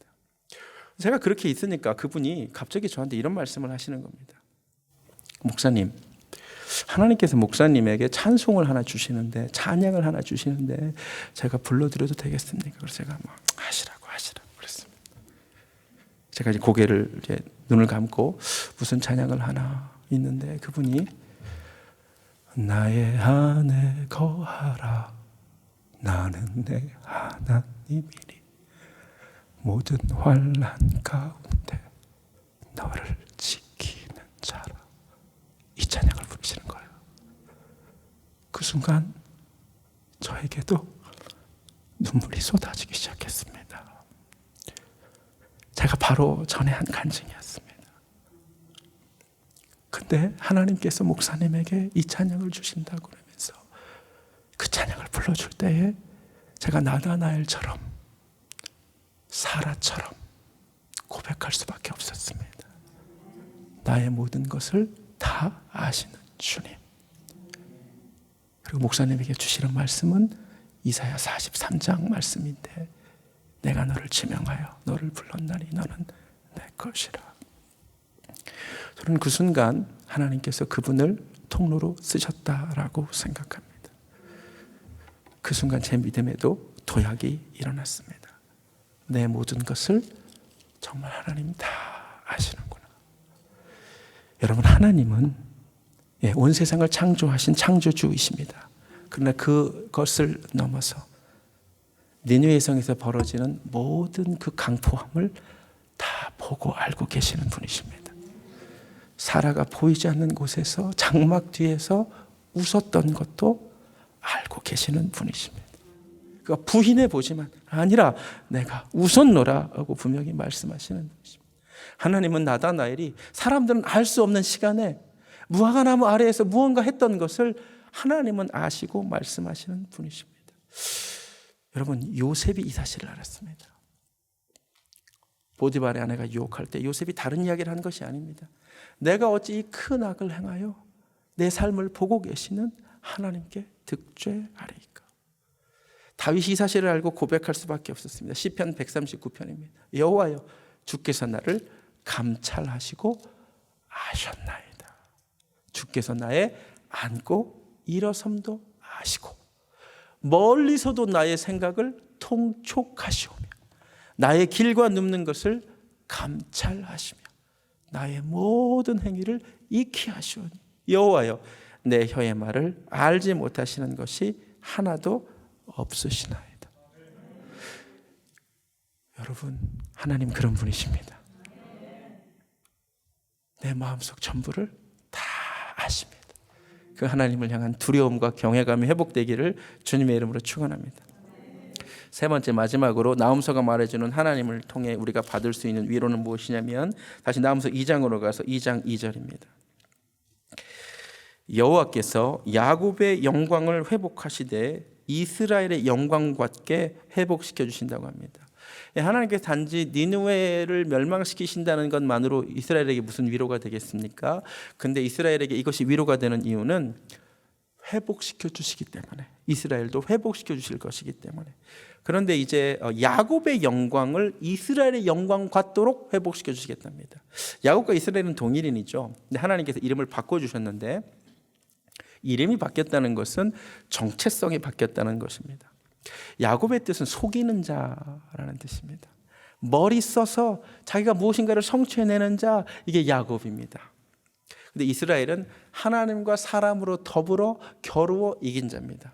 [SPEAKER 1] 제가 그렇게 있으니까 그분이 갑자기 저한테 이런 말씀을 하시는 겁니다. 목사님, 하나님께서 목사님에게 찬송을 하나 주시는데, 찬양을 하나 주시는데 제가 불러드려도 되겠습니까? 그래서 제가 하시라고 그랬습니다. 제가 이제 고개를 이제 눈을 감고 무슨 찬양을 하나 있는데 그분이 나의 안에 거하라 나는 내 하나님이니 모든 환난 가운데 너를 지키는 자라. 이 찬양을 부르시는 거예요. 그 순간 저에게도 눈물이 쏟아지기 시작했습니다. 제가 바로 전에 한 간증이었습니다. 근데 하나님께서 목사님에게 이 찬양을 주신다고 그러면서 그 찬양을 불러줄 때에 제가 나다나엘처럼 사라처럼 고백할 수밖에 없었습니다. 나의 모든 것을 다 아시는 주님. 그리고 목사님에게 주시는 말씀은 이사야 43장 말씀인데 내가 너를 지명하여 너를 불렀나니 너는 내 것이라. 저는 그 순간 하나님께서 그분을 통로로 쓰셨다라고 생각합니다. 그 순간 제 믿음에도 도약이 일어났습니다. 내 모든 것을 정말 하나님 다 아시는구나. 여러분, 하나님은 온 세상을 창조하신 창조주이십니다. 그러나 그것을 넘어서 니느웨 성에서 벌어지는 모든 그 강포함을 다 보고 알고 계시는 분이십니다. 사라가 보이지 않는 곳에서 장막 뒤에서 웃었던 것도 알고 계시는 분이십니다. 그러니까 부인해 보지만 아니라 내가 웃었노라 하고 분명히 말씀하시는 분이십니다. 하나님은 나다나엘이 사람들은 알 수 없는 시간에 무화과나무 아래에서 무언가 했던 것을 하나님은 아시고 말씀하시는 분이십니다. 여러분, 요셉이 이 사실을 알았습니다. 보디발의 아내가 유혹할 때 요셉이 다른 이야기를 한 것이 아닙니다. 내가 어찌 이 큰 악을 행하여 내 삶을 보고 계시는 하나님께 득죄하리이까. 다윗이 이 사실을 알고 고백할 수밖에 없었습니다. 시편 139편입니다. 여호와여, 주께서 나를 감찰하시고 아셨나이다. 주께서 나의 앉고 일어섬도 아시고 멀리서도 나의 생각을 통촉하시오며 나의 길과 눕는 것을 감찰하시며 나의 모든 행위를 익히 하시오니 여호와여, 내 혀의 말을 알지 못하시는 것이 하나도 없으시나이다. 여러분, 하나님 그런 분이십니다. 내 마음속 전부를 다 아십니다. 그 하나님을 향한 두려움과 경외감이 회복되기를 주님의 이름으로 축원합니다. 세 번째, 마지막으로 나훔서가 말해주는 하나님을 통해 우리가 받을 수 있는 위로는 무엇이냐면 다시 나훔서 2장으로 가서 2장 2절입니다. 여호와께서 야곱의 영광을 회복하시되 이스라엘의 영광같게 회복시켜 주신다고 합니다. 하나님께서 단지 니느웨를 멸망시키신다는 것만으로 이스라엘에게 무슨 위로가 되겠습니까? 근데 이스라엘에게 이것이 위로가 되는 이유는 회복시켜 주시기 때문에, 이스라엘도 회복시켜 주실 것이기 때문에. 그런데 이제 야곱의 영광을 이스라엘의 영광 같도록 회복시켜 주시겠답니다. 야곱과 이스라엘은 동일인이죠. 근데 하나님께서 이름을 바꿔주셨는데 이름이 바뀌었다는 것은 정체성이 바뀌었다는 것입니다. 야곱의 뜻은 속이는 자라는 뜻입니다. 머리 써서 자기가 무엇인가를 성취해내는 자, 이게 야곱입니다. 근데 이스라엘은 하나님과 사람으로 더불어 겨루어 이긴 자입니다.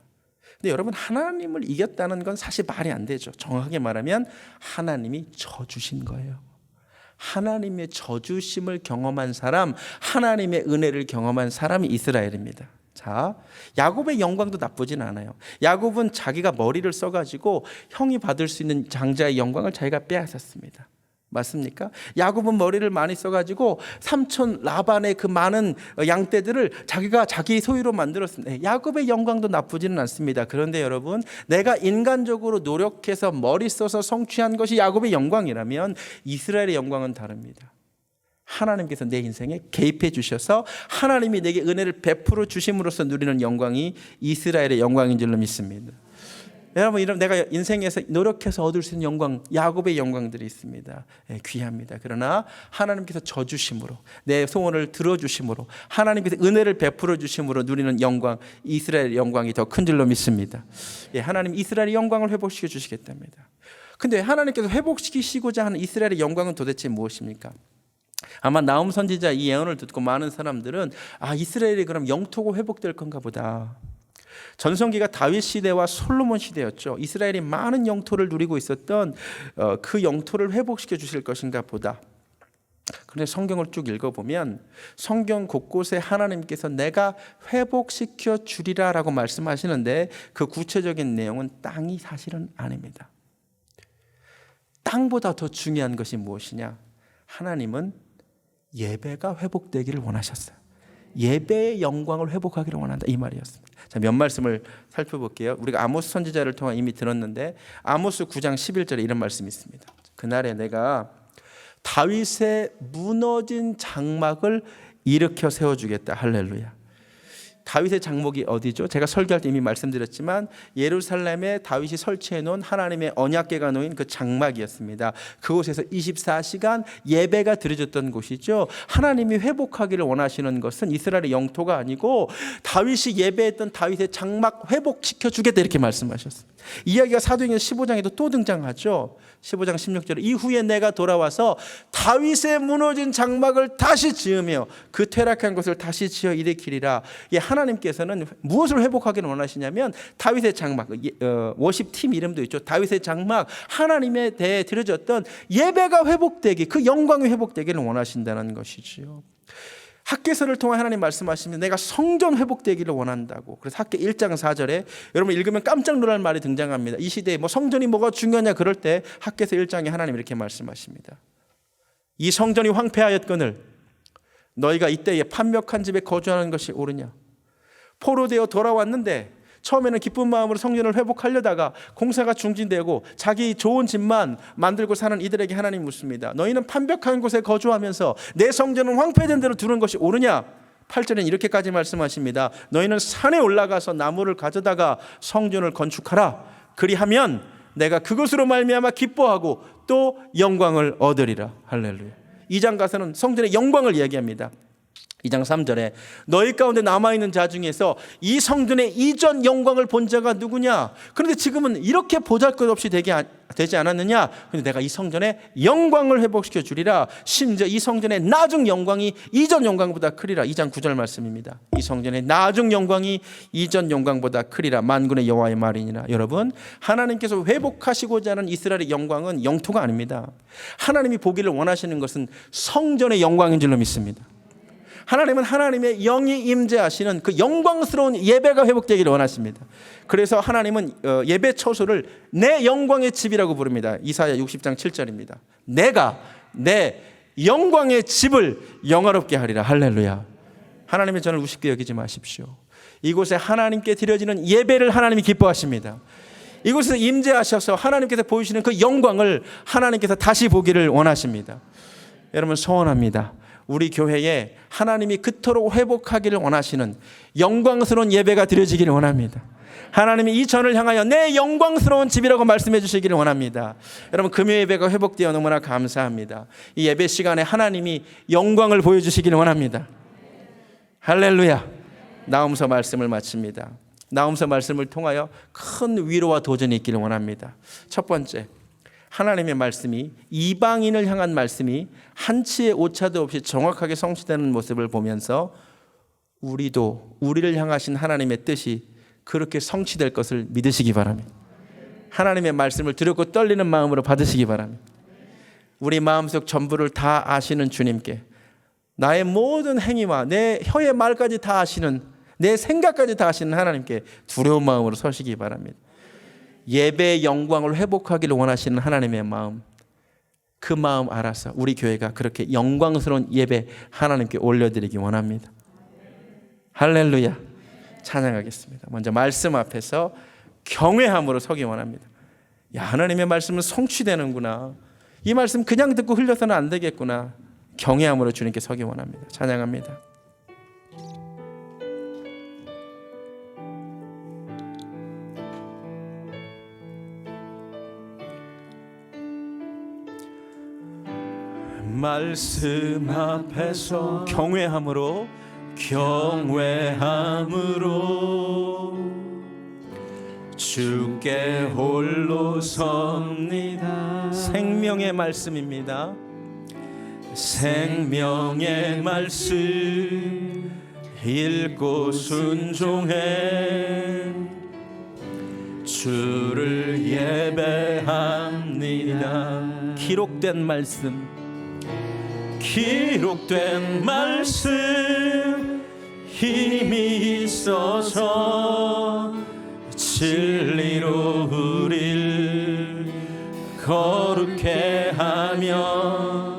[SPEAKER 1] 근데 여러분, 하나님을 이겼다는 건 사실 말이 안 되죠. 정확하게 말하면 하나님이 져주신 거예요. 하나님의 져주심을 경험한 사람, 하나님의 은혜를 경험한 사람이 이스라엘입니다. 자, 야곱의 영광도 나쁘진 않아요. 야곱은 자기가 머리를 써가지고 형이 받을 수 있는 장자의 영광을 자기가 빼앗았습니다. 맞습니까? 야곱은 머리를 많이 써가지고 삼촌 라반의 그 많은 양떼들을 자기가 자기 소유로 만들었습니다. 야곱의 영광도 나쁘지는 않습니다. 그런데 여러분, 내가 인간적으로 노력해서 머리 써서 성취한 것이 야곱의 영광이라면 이스라엘의 영광은 다릅니다. 하나님께서 내 인생에 개입해 주셔서 하나님이 내게 은혜를 베풀어 주심으로써 누리는 영광이 이스라엘의 영광인 줄로 믿습니다. 여러분, 이런 내가 인생에서 노력해서 얻을 수 있는 영광, 야곱의 영광들이 있습니다. 귀합니다. 그러나 하나님께서 져주심으로, 내 소원을 들어주심으로, 하나님께서 은혜를 베풀어 주심으로 누리는 영광, 이스라엘의 영광이 더 큰 줄로 믿습니다. 하나님 이스라엘의 영광을 회복시켜 주시겠답니다. 근데 하나님께서 회복시키시고자 하는 이스라엘의 영광은 도대체 무엇입니까? 아마 나훔 선지자 이 예언을 듣고 많은 사람들은 이스라엘이 그럼 영토가 회복될 건가 보다. 전성기가 다윗 시대와 솔로몬 시대였죠. 이스라엘이 많은 영토를 누리고 있었던 그 영토를 회복시켜 주실 것인가 보다. 그런데 성경을 쭉 읽어보면 성경 곳곳에 하나님께서 내가 회복시켜 주리라 라고 말씀하시는데 그 구체적인 내용은 땅이 사실은 아닙니다. 땅보다 더 중요한 것이 무엇이냐? 하나님은 예배가 회복되기를 원하셨어요. 예배의 영광을 회복하기를 원한다, 이 말이었습니다. 자, 몇 말씀을 살펴볼게요. 우리가 아모스 선지자를 통해 이미 들었는데 아모스 9장 11절에 이런 말씀이 있습니다. 그날에 내가 다윗의 무너진 장막을 일으켜 세워주겠다. 할렐루야. 다윗의 장막이 어디죠? 제가 설교할 때 이미 말씀드렸지만 예루살렘에 다윗이 설치해 놓은 하나님의 언약궤가 놓인 그 장막이었습니다. 그곳에서 24시간 예배가 드려졌던 곳이죠. 하나님이 회복하기를 원하시는 것은 이스라엘의 영토가 아니고 다윗이 예배했던 다윗의 장막 회복시켜 주겠다, 이렇게 말씀하셨습니다. 이야기가 사도행전 15장에도 또 등장하죠. 15장 16절 이후에 내가 돌아와서 다윗의 무너진 장막을 다시 지으며 그 퇴락한 것을 다시 지어 일으키리라. 하나님께서는 무엇을 회복하기를 원하시냐면 다윗의 장막, 워십팀 이름도 있죠. 다윗의 장막, 하나님에 대해 드려졌던 예배가 회복되기, 그 영광이 회복되기를 원하신다는 것이지요. 학개서를 통해 하나님 말씀하시면 내가 성전 회복되기를 원한다고. 그래서 학개 1장 4절에 여러분 읽으면 깜짝 놀랄 말이 등장합니다. 이 시대에 성전이 뭐가 중요하냐 그럴 때 학개서 1장에 하나님 이렇게 말씀하십니다. 이 성전이 황폐하였거늘 너희가 이때에 판벽한 집에 거주하는 것이 옳으냐. 포로되어 돌아왔는데 처음에는 기쁜 마음으로 성전을 회복하려다가 공사가 중진되고 자기 좋은 집만 만들고 사는 이들에게 하나님 묻습니다. 너희는 판벽한 곳에 거주하면서 내 성전은 황폐된 대로 두는 것이 옳으냐? 8절엔 이렇게까지 말씀하십니다. 너희는 산에 올라가서 나무를 가져다가 성전을 건축하라. 그리하면 내가 그것으로 말미암아 기뻐하고 또 영광을 얻으리라. 할렐루야. 2장 가서는 성전의 영광을 이야기합니다. 2장 3절에 너희 가운데 남아있는 자 중에서 이 성전의 이전 영광을 본 자가 누구냐? 그런데 지금은 이렇게 보잘것없이 되지 않았느냐? 그런데 내가 이 성전의 영광을 회복시켜 주리라. 심지어 이 성전의 나중 영광이 이전 영광보다 크리라. 2장 9절 말씀입니다. 이 성전의 나중 영광이 이전 영광보다 크리라. 만군의 여호와의 말이니라. 여러분, 하나님께서 회복하시고자 하는 이스라엘의 영광은 영토가 아닙니다. 하나님이 보기를 원하시는 것은 성전의 영광인 줄로 믿습니다. 하나님은 하나님의 영이 임재하시는 그 영광스러운 예배가 회복되기를 원하십니다. 그래서 하나님은 예배 처소를 내 영광의 집이라고 부릅니다. 이사야 60장 7절입니다. 내가 내 영광의 집을 영화롭게 하리라. 할렐루야. 하나님의 전을 우습게 여기지 마십시오. 이곳에 하나님께 드려지는 예배를 하나님이 기뻐하십니다. 이곳에서 임재하셔서 하나님께서 보이시는 그 영광을 하나님께서 다시 보기를 원하십니다. 여러분, 소원합니다. 우리 교회에 하나님이 그토록 회복하기를 원하시는 영광스러운 예배가 드려지기를 원합니다. 하나님이 이 전을 향하여 내 영광스러운 집이라고 말씀해 주시기를 원합니다. 여러분, 금요 예배가 회복되어 너무나 감사합니다. 이 예배 시간에 하나님이 영광을 보여주시기를 원합니다. 할렐루야. 나홈서 말씀을 마칩니다. 나홈서 말씀을 통하여 큰 위로와 도전이 있기를 원합니다. 첫 번째, 하나님의 말씀이, 이방인을 향한 말씀이 한치의 오차도 없이 정확하게 성취되는 모습을 보면서 우리도 우리를 향하신 하나님의 뜻이 그렇게 성취될 것을 믿으시기 바랍니다. 하나님의 말씀을 두렵고 떨리는 마음으로 받으시기 바랍니다. 우리 마음속 전부를 다 아시는 주님께 나의 모든 행위와 내 혀의 말까지 다 아시는, 내 생각까지 다 아시는 하나님께 두려운 마음으로 서시기 바랍니다. 예배의 영광을 회복하기를 원하시는 하나님의 마음, 그 마음 알아서 우리 교회가 그렇게 영광스러운 예배 하나님께 올려드리기 원합니다. 할렐루야. 찬양하겠습니다. 먼저 말씀 앞에서 경외함으로 서기 원합니다. 야, 하나님의 말씀은 성취되는구나. 이 말씀 그냥 듣고 흘려서는 안 되겠구나. 경외함으로 주님께 서기 원합니다. 찬양합니다. 말씀 앞에서 경외함으로 주께 홀로 섭니다. 생명의 말씀입니다. 생명의 말씀 읽고 순종해 주를 예배합니다. 기록된 말씀, 기록된 말씀 힘이 있어서 진리로 우릴 거룩해 하며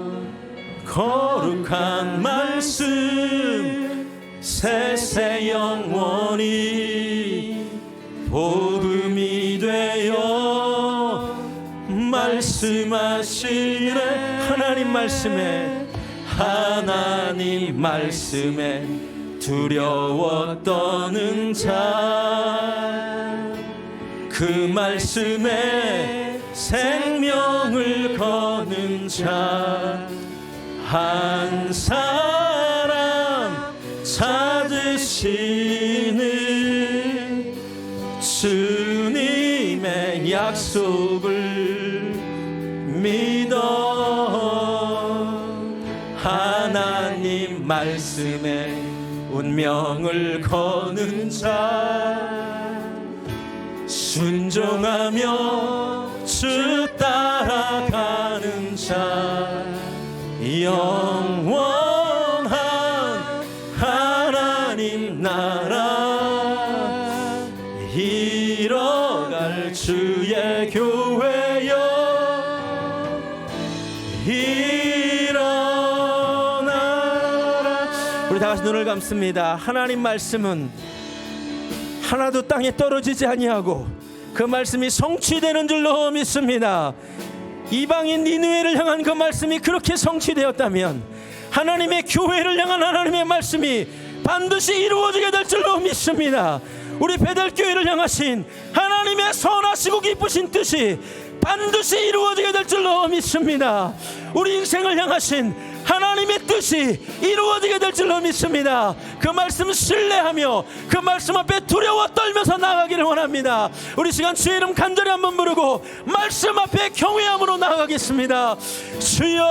[SPEAKER 1] 거룩한 말씀 세세 영원히 복음이 되어 말씀하시네. 하나님 말씀에 두려워 떠는 자, 그 말씀에 생명을 거는 자 한 사람 찾으시는 주님의 약속을 믿어 하나님 말씀에 운명을 거는 자, 순종하며 주 따라가는 자, 영원한 하나님 나라 이뤄갈 주의 교회여 일어나라. 우리 다 같이 눈을 감습니다. 하나님 말씀은 하나도 땅에 떨어지지 아니하고 그 말씀이 성취되는 줄로 믿습니다. 이방인 니느웨를 향한 그 말씀이 그렇게 성취되었다면 하나님의 교회를 향한 하나님의 말씀이 반드시 이루어지게 될 줄로 믿습니다. 우리 베델교회를 향하신 하나님의 선하시고 기쁘신 뜻이 반드시 이루어지게 될 줄로 믿습니다. 우리 인생을 향하신 하나님의 뜻이 이루어지게 될 줄로 믿습니다. 그 말씀 신뢰하며 그 말씀 앞에 두려워 떨면서 나아가기를 원합니다. 우리 시간 주의 이름 간절히 한번 부르고 말씀 앞에 경외함으로 나아가겠습니다. 주여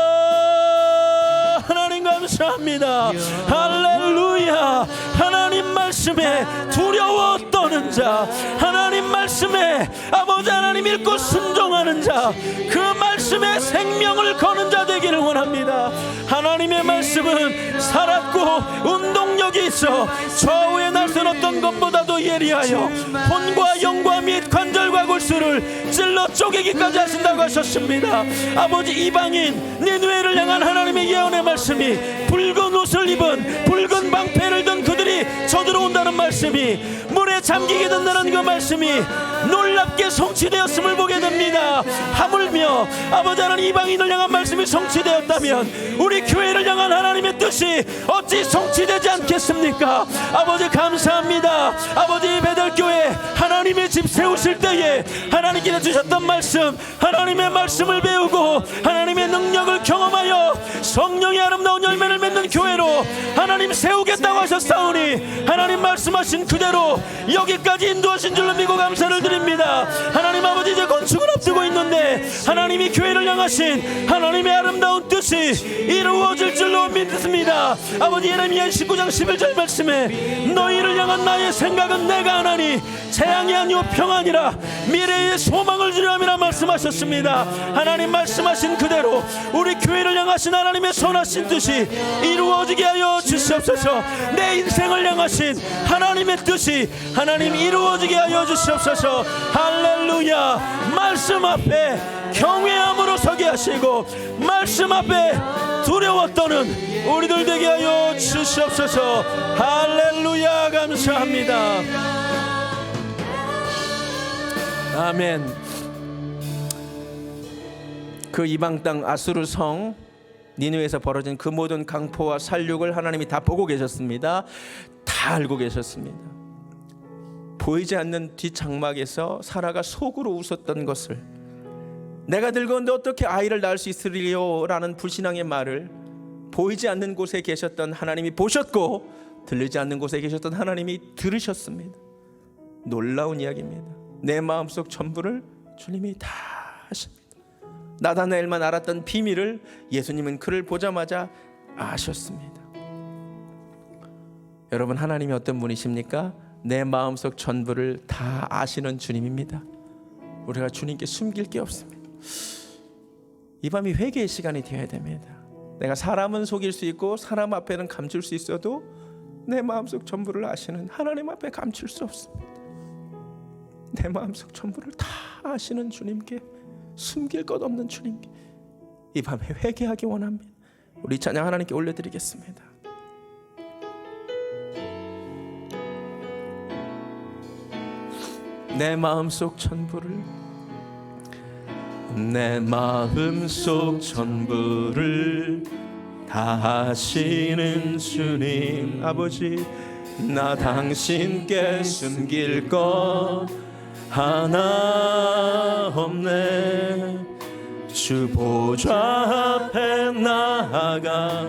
[SPEAKER 1] 하나님 감사합니다. 할렐루야. 하나님 말씀에 두려워 떠는 자, 하나님 말씀에 아버지 하나님 읽고 순종하는 자, 그 말씀에 생명을 거는 자 되기를 원합니다. 하나님의 말씀은 살았고 운동력이 있어 좌우의 날선 어떤 것보다도 예리하여 혼과 영과 및 관절과 골수를 찔러 쪼개기까지 하신다고 하셨습니다. 아버지 이방인 니느웨를 향한 하나님의 예언의 말씀이 붉은 옷을 입은 붉은 방패를 든 그들이 쳐들어온다는 말씀이 물에 잠기게 된다는 그 말씀이 놀랍게 성취되었음을 보게 됩니다. 하물며 아버지 하나님 이방인을 향한 말씀이 성취되었다면 우리 교회를 향한 하나님의 뜻이 어찌 성취되지 않겠습니까? 아버지 감사합니다. 아버지 베델교회 하나님의 집 세우실 때에 하나님께서 주셨던 말씀, 하나님의 말씀을 배우고 하나님의 능력을 경험하여 성령의 아름다운 열매를 맺는 교회로 하나님 세우겠다고 하셨사오니 하나님 말씀하신 그대로 여기까지 인도하신 줄로 믿고 감사를 드립니다. 하나님 아버지 이제 건축을 앞두고 있는데 하나님이 교회를 향하신 하나님의 아름다운 뜻이 이루어질 줄로 믿습니다. 아버지 예레미야 19장 11절 말씀에 너희를 향한 나의 생각은 내가 하나니 재앙이 아니오 평안이라 미래의 소망을 주려 함이라 말씀하셨습니다. 하나님 말씀하신 그대로 우리 교회를 향하신 하나님의 선하신 뜻이 이루어지게 하여 주시옵소서. 내 인생을 향하신 하나님의 뜻이 하나님 이루어지게 하여 주시옵소서. 할렐루야. 말씀 앞에 경외함으로 서게 하시고 말씀 앞에 두려워 떠는 우리들 되게 하여 주시옵소서. 할렐루야. 감사합니다. 아멘. 그 이방 땅 아수르 성 니느웨에서 벌어진 그 모든 강포와 살육을 하나님이 다 보고 계셨습니다. 다 알고 계셨습니다. 보이지 않는 뒷장막에서 사라가 속으로 웃었던 것을, 내가 늙었는데 어떻게 아이를 낳을 수 있으리요? 라는 불신앙의 말을 보이지 않는 곳에 계셨던 하나님이 보셨고 들리지 않는 곳에 계셨던 하나님이 들으셨습니다. 놀라운 이야기입니다. 내 마음속 전부를 주님이 다 하십니다. 나다나엘만 알았던 비밀을 예수님은 그를 보자마자 아셨습니다. 여러분, 하나님이 어떤 분이십니까? 내 마음속 전부를 다 아시는 주님입니다. 우리가 주님께 숨길 게 없습니다. 이 밤이 회개의 시간이 되어야 됩니다. 내가 사람은 속일 수 있고 사람 앞에는 감출 수 있어도 내 마음속 전부를 아시는 하나님 앞에 감출 수 없습니다. 내 마음속 전부를 다 아시는 주님께, 숨길 것 없는 주님께 이 밤에 회개하기 원합니다. 우리 찬양 하나님께 올려드리겠습니다. 내 마음속 전부를, 내 마음속 전부를 다 아시는 주님 아버지, 나 당신께 숨길 것 하나 없네. 주 보좌 앞에 나아가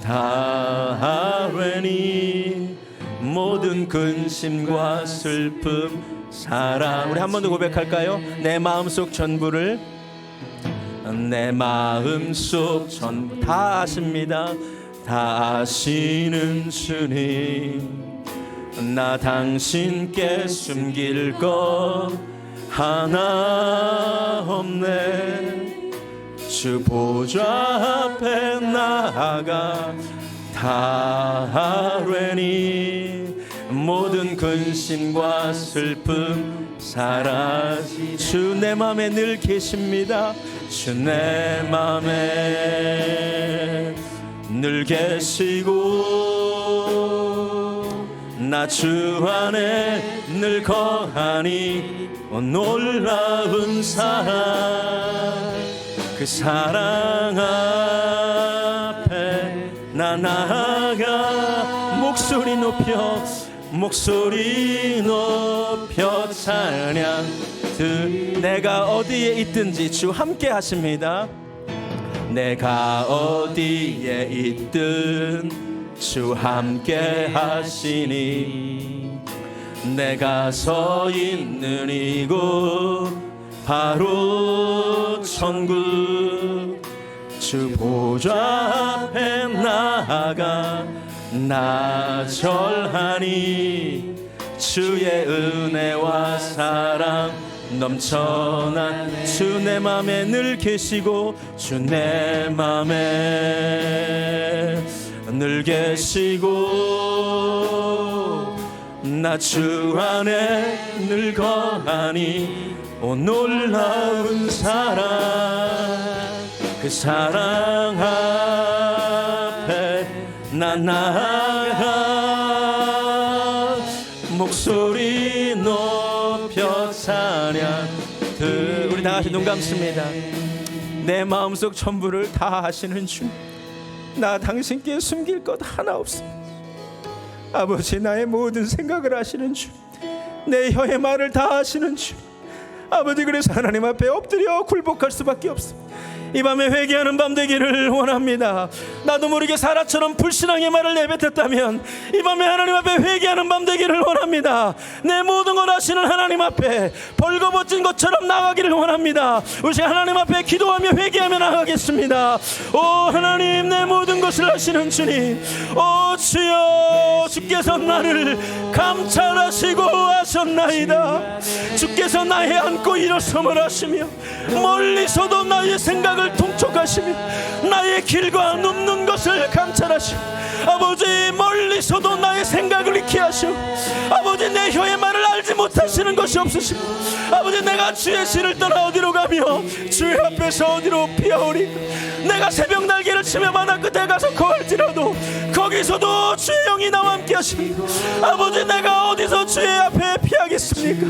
[SPEAKER 1] 다 아뢰니 모든 근심과 슬픔 사랑. 우리 한 번 더 고백할까요? 내 마음속 전부를, 내 마음속 전부 다 아십니다. 다 아시는 주님, 나 당신께 숨길 것 하나 없네. 주 보좌 앞에 나아가 다 아뢰니 모든 근심과 슬픔 사라지. 주 내 맘에 늘 계십니다. 주 내 맘에 늘 계시고 나 주 안에 늘 거하니 놀라운 사랑. 그 사랑 앞에 나 나아가 목소리 높여 찬양. 내가 어디에 있든지 주 함께 하십니다. 내가 어디에 있든 주 함께 하시니 내가 서 있는 이곳 바로 천국. 주 보좌 앞에 나아가 나 절하니 주의 은혜와 사랑 넘쳐난. 주 내 맘에 늘 계시고 주 내 맘에 늘 계시고 나 주 안에 늘 거하니 놀라운 사랑. 그 사랑 앞에 나 나아가 목소리 높여 찬양. 우리 다 같이 눈 감습니다. 내 마음속 전부를 다 아시는 주, 나 당신께 숨길 것 하나 없습니다. 아버지, 나의 모든 생각을 아시는 주, 내 혀의 말을 다 아시는 주 아버지, 그래서 하나님 앞에 엎드려 굴복할 수밖에 없습니다. 이 밤에 회개하는 밤 되기를 원합니다. 나도 모르게 사라처럼 불신앙의 말을 내뱉었다면 이 밤에 하나님 앞에 회개하는 밤 되기를 원합니다. 내 모든 걸 아시는 하나님 앞에 벌거벗은 것처럼 나가기를 원합니다. 우리 하나님 앞에 기도하며 회개하며 나가겠습니다. 오 하나님, 내 모든 것을 아시는 주님, 오 주여, 주께서 나를 감찰하시고 하셨나이다. 주께서 나의 안고 일어섬을 하시며 멀리서도 나의 생각을 통촉하시며 나의 길과 눕는 것을 감찰하시고 아버지, 멀리서도 나의 생각을 익히 하시고 아버지, 내 혀의 말을 알지 못하시는 것이 없으시고 아버지, 내가 주의 씨를 떠나 어디로 가며 주의 앞에서 어디로 피하오리까. 내가 새벽 날개를 치며 바다 끝에 가서 거할지라도 거기서도 주의 영이 나와 함께 하십니다. 아버지, 내가 어디서 주의 앞에 피하겠습니까?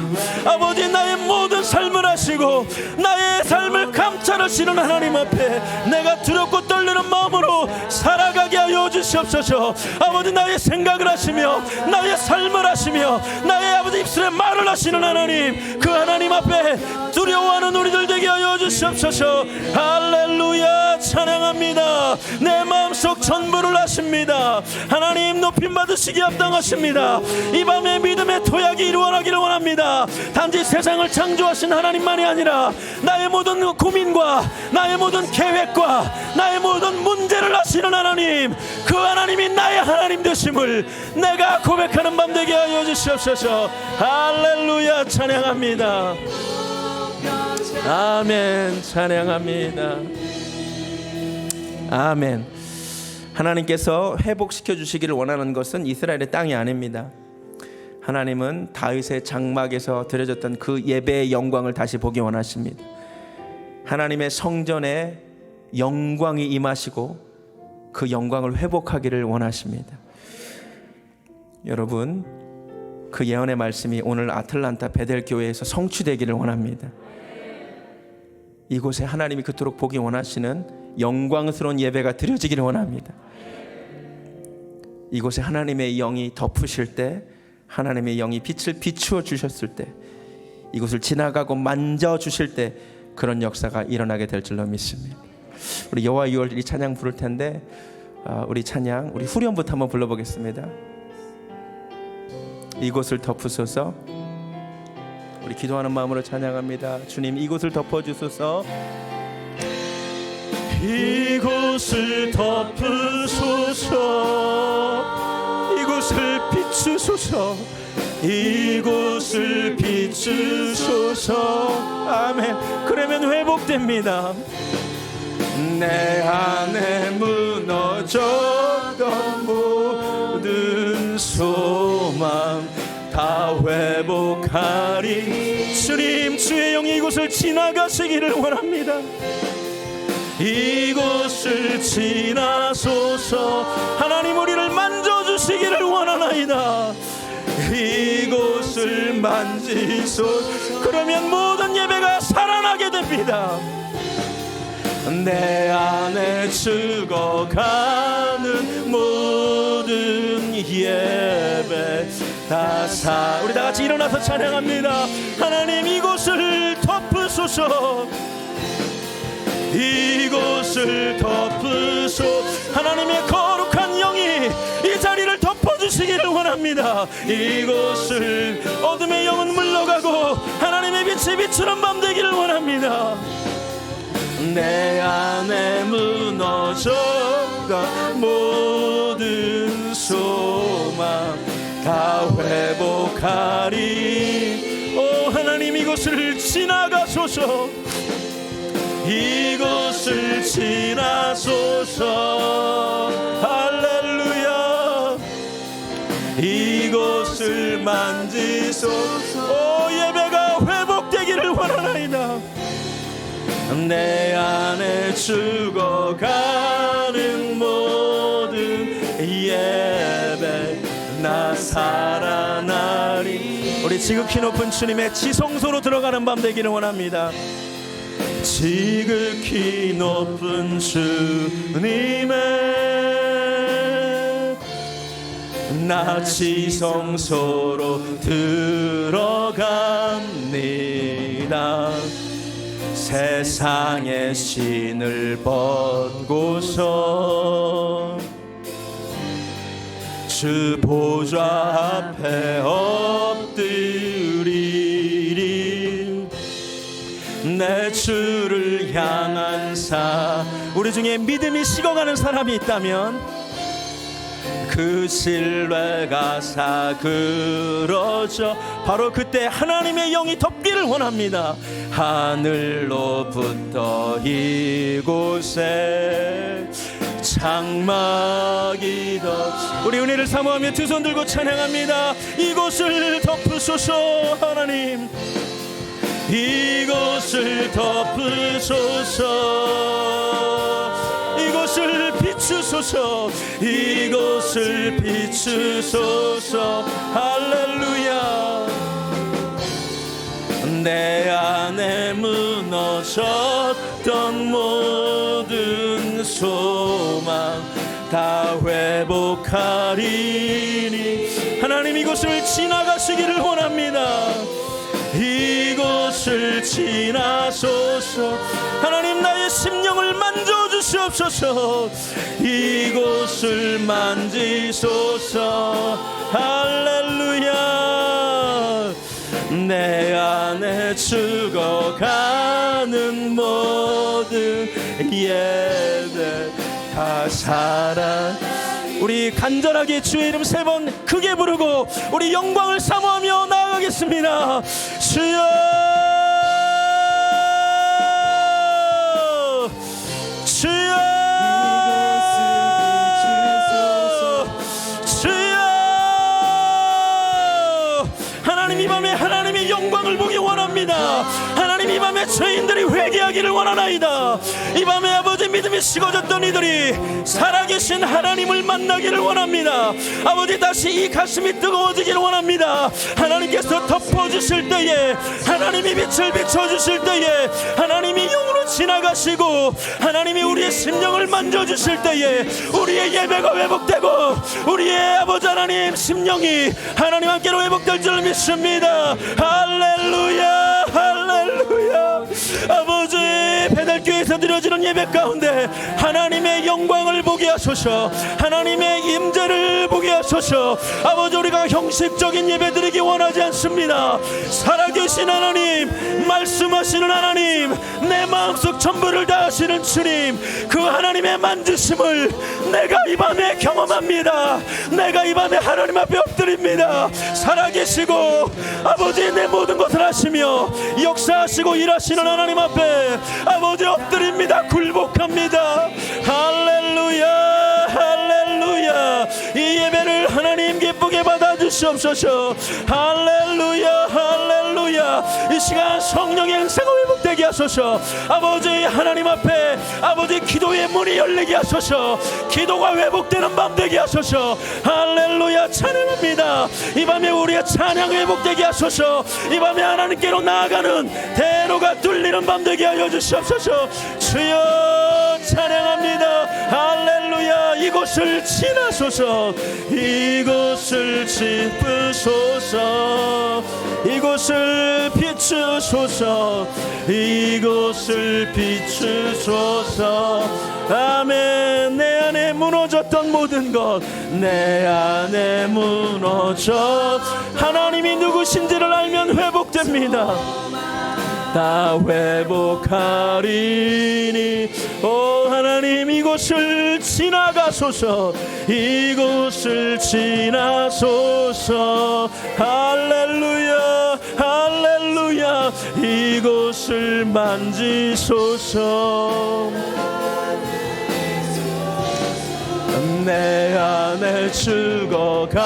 [SPEAKER 1] 아버지, 나의 모든 삶을 하시고 나의 삶을 감찰하시는 하나님 앞에 내가 두렵고 떨리는 마음으로 살아가게 하여 주시옵소서. 아버지, 나의 생각을 하시며 나의 삶을 하시며 나의 아버지 입술에 말을 하시는 하나님, 그 하나님 앞에 두려워하는 우리들 되게 하여 주시옵소서. 주시옵소서. 할렐루야, 찬양합니다. 내 마음속 전부를 아십니다. 하나님 높임 받으시기 합당하십니다. 이 밤에 믿음의 토약이 일어나기를 원합니다. 단지 세상을 창조하신 하나님만이 아니라 나의 모든 고민과 나의 모든 계획과 나의 모든 문제를 아시는 하나님, 그 하나님이 나의 하나님 되심을 내가 고백하는 밤 되게 하여 주시옵소서. 할렐루야, 찬양합니다. 아멘. 찬양합니다. 아멘. 하나님께서 회복시켜 주시기를 원하는 것은 이스라엘의 땅이 아닙니다. 하나님은 다윗의 장막에서 드려졌던 그 예배의 영광을 다시 보기 원하십니다. 하나님의 성전에 영광이 임하시고 그 영광을 회복하기를 원하십니다. 여러분, 그 예언의 말씀이 오늘 아틀란타 베델 교회에서 성취되기를 원합니다. 이곳에 하나님이 그토록 보기 원하시는 영광스러운 예배가 드려지기를 원합니다. 이곳에 하나님의 영이 덮으실 때, 하나님의 영이 빛을 비추어 주셨을 때, 이곳을 지나가고 만져주실 때 그런 역사가 일어나게 될 줄로 믿습니다. 우리 여호와 유월 이 찬양 부를 텐데, 우리 찬양, 우리 후렴부터 한번 불러보겠습니다. 이곳을 덮으소서. 우리 기도하는 마음으로 찬양합니다. 주님, 이곳을 덮어주소서. 이곳을 덮으소서. 이곳을 비추소서. 이곳을 비추소서. 아멘. 그러면 회복됩니다. 내 안에 무너졌던 모든 소망 다 회복하리. 주님, 주의 영이 이곳을 지나가시기를 원합니다. 이곳을 지나소서. 하나님, 우리를 만져주시기를 원하나이다. 이곳을 만지소서. 그러면 모든 예배가 살아나게 됩니다. 내 안에 죽어가는 모든 예배 다 우리 다 같이 일어나서 찬양합니다. 하나님, 이곳을 덮으소서. 이곳을 덮으소서. 하나님의 거룩한 영이 이 자리를 덮어주시기를 원합니다. 이곳을, 어둠의 영은 물러가고 하나님의 빛이 비추는 밤 되기를 원합니다. 내 안에 무너졌던 모든 소망 다 회복하리. 오 하나님, 이곳을 지나가소서. 이곳을 지나소서. 할렐루야. 이곳을 만지소서. 오 예배가 회복되기를 원하나이다. 내 안에 죽어가는 모든 예배 나 살아나리. 우리 지극히 높은 주님의 지성소로 들어가는 밤 되기를 원합니다. 지극히 높은 주님의 나 지성소로 들어갑니다. 세상의 신을 벗고서 주 보좌 앞에 엎드리리. 내 주를 향한 우리 중에 믿음이 식어가는 사람이 있다면 그 신뢰가 사그러져 바로 그때 하나님의 영이 덮기를 원합니다. 하늘로부터 이곳에 장막이 덮. 우리 은혜를 사모하며 두 손 들고 찬양합니다. 이곳을 덮으소서. 하나님, 이곳을 덮으소서. 이곳을 비추소서. 이곳을 비추소서. 할렐루야. 내 안에 무너졌던 모든 소망 다 회복하리니. 하나님, 이곳을 지나가시기를 원합니다. 이곳을 이곳을 지나소서. 하나님 나의 심령을 만져주시옵소서. 이곳을 만지소서. 할렐루야. 내 안에 죽어가는 모든 예배 다 사랑. 우리 간절하게 주의 이름 3번 크게 부르고 우리 영광을 사모하며 나아가겠습니다. 주여, 주여, 주여. 하나님 이 밤에 하나님의 영광을 보기 원합니다. 하나님 이 밤에 죄인들이 회개하기를 원하나이다. 이 밤에 아버지 믿음이 식어졌던 이들이 살아계신 하나님을 만나기를 원합니다. 아버지 다시 이 가슴이 뜨거워지기를 원합니다. 하나님께서 덮어주실 때에, 하나님이 빛을 비춰주실 때에, 하나님이 영으로 지나가시고 하나님이 우리의 심령을 만져주실 때에 우리의 예배가 회복되고 우리의 아버지 하나님 심령이 하나님 함께로 회복될 줄 믿습니다. 할렐루야, 할렐루야. 아버지 배달교회에서 드려지는 예배 가운데 하나님의 영광을 보게 하소서. 하나님의 임재를 보게 하소서. 아버지 우리가 형식적인 예배 드리기 원하지 않습니다. 살아계신 하나님, 말씀하시는 하나님, 내 마음속 전부를 다하시는 주님, 그 하나님의 만지심을 내가 이 밤에 경험합니다. 내가 이 밤에 하나님 앞에 엎드립니다. 살아계시고 아버지 내 모든 것을 하시며 역사하시고 일하시는 하나님 앞에 아버지 엎드립니다. 굴복합니다. 할렐루야, 할렐루야. 이 예배를 하나님 기쁘게 받아주시옵소서. 할렐루야, 할렐루야. 이 시간 성령의 행사가 회복되게 하소서. 아버지 하나님 앞에 아버지 기도의 문이 열리게 하소서. 기도가 회복되는 밤 되게 하소서. 할렐루야, 찬양합니다. 이 밤에 우리의 찬양 회복되게 하소서. 이 밤에 하나님께로 나아가는 대로가 뚫리는 밤 되게 하여 주시옵소서. 주여 찬양합니다. 할렐루야. 이곳을 지나소서. 이곳을 짚으소서. 이곳을 비추소서. 이곳을 비추소서. 아멘. 내 안에 무너졌던 모든 것, 내 안에 무너져 하나님이 누구신지를 알면 회복됩니다. 다 회복하리니. 오 하나님, 이곳을 지나가소서. 이곳을 지나소서. 할렐루야, 할렐루야. 이곳을 만지소서. 내 안에 죽어가는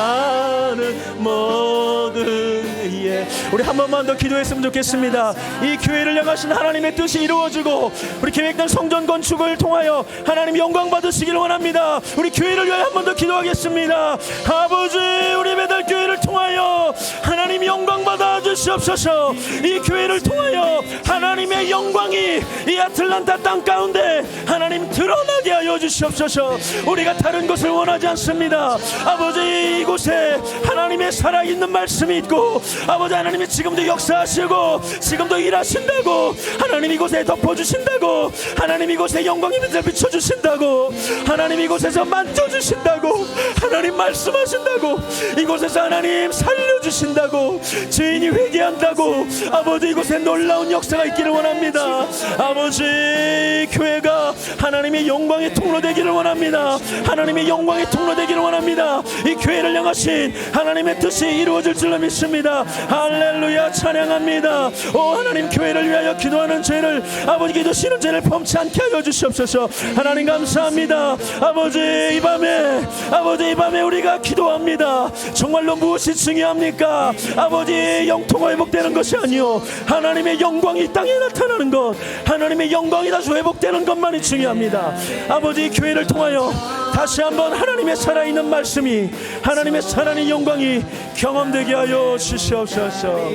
[SPEAKER 1] 모든 예. 우리 한 번만 더 기도했으면 좋겠습니다. 이 교회를 향하신 하나님의 뜻이 이루어지고 우리 계획된 성전 건축을 통하여 하나님 영광 받으시기를 원합니다. 우리 교회를 위하여 한 번 더 기도하겠습니다. 아버지 우리 배달교회를 통하여 하나님 영광 받아 주시옵소서. 이 교회를 통하여 하나님의 영광이 이 아틀란타 땅 가운데 하나님 드러나게 하여 주시옵소서. 우리가 다른 것을 원하지 않습니다. 아버지 이곳에 하나님의 살아있는 말씀이 있고 아버지 하나님이 지금도 역사하시고 지금도 일하신다고, 하나님 이곳에 덮어주신다고, 하나님 이곳에 영광의 빛을 비춰주신다고, 하나님 이곳에서 만져주신다고, 하나님 말씀하신다고, 이곳에서 하나님 살려주신다고, 죄인이 회개한다고, 아버지 이곳에 놀라운 역사가 있기를 원합니다. 아버지 교회가 하나님의 영광의 통로 되기를 원합니다. 하나님의 영광의 통로 되기를 원합니다. 이 교회를 향하신 하나님의 뜻이 이루어질 줄로 믿습니다. 할렐루야, 찬양합니다. 오 하나님, 교회를 위하여 기도하는 죄를 아버지 기도시는 죄를 범치 않게 하여 주시옵소서. 하나님 감사합니다. 아버지 이 밤에 우리가 기도합니다. 정말로 무엇이 중요합니까? 아버지 영토가 회복되는 것이 아니요 하나님의 영광이 이 땅에 나타나는 것, 하나님의 영광이 다시 회복되는 것만이 중요합니다. 아버지 교회를 통하여 다시 한번 하나님의 살아있는 말씀이, 하나님의 살아있는 영광이 경험되게 하여 주시옵소서.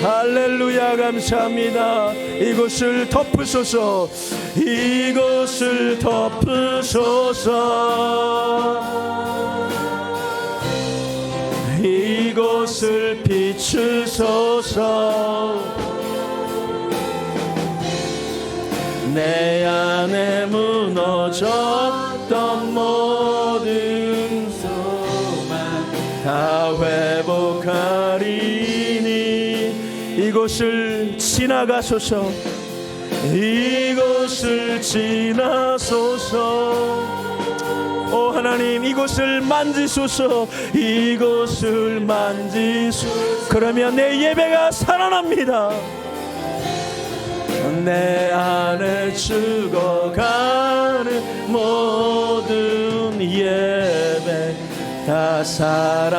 [SPEAKER 1] 할렐루야, 감사합니다. 이곳을 덮으소서. 이곳을 덮으소서. 이곳을 비추소서. 내 안에 무너졌던 모든 소망 다 회복하리니 이곳을 지나가소서 이곳을 지나소서 오 하나님 이곳을 만지소서 이곳을 만지소서 그러면 내 예배가 살아납니다. 내 안에 죽어가는 모든 예배 다 살아나리라.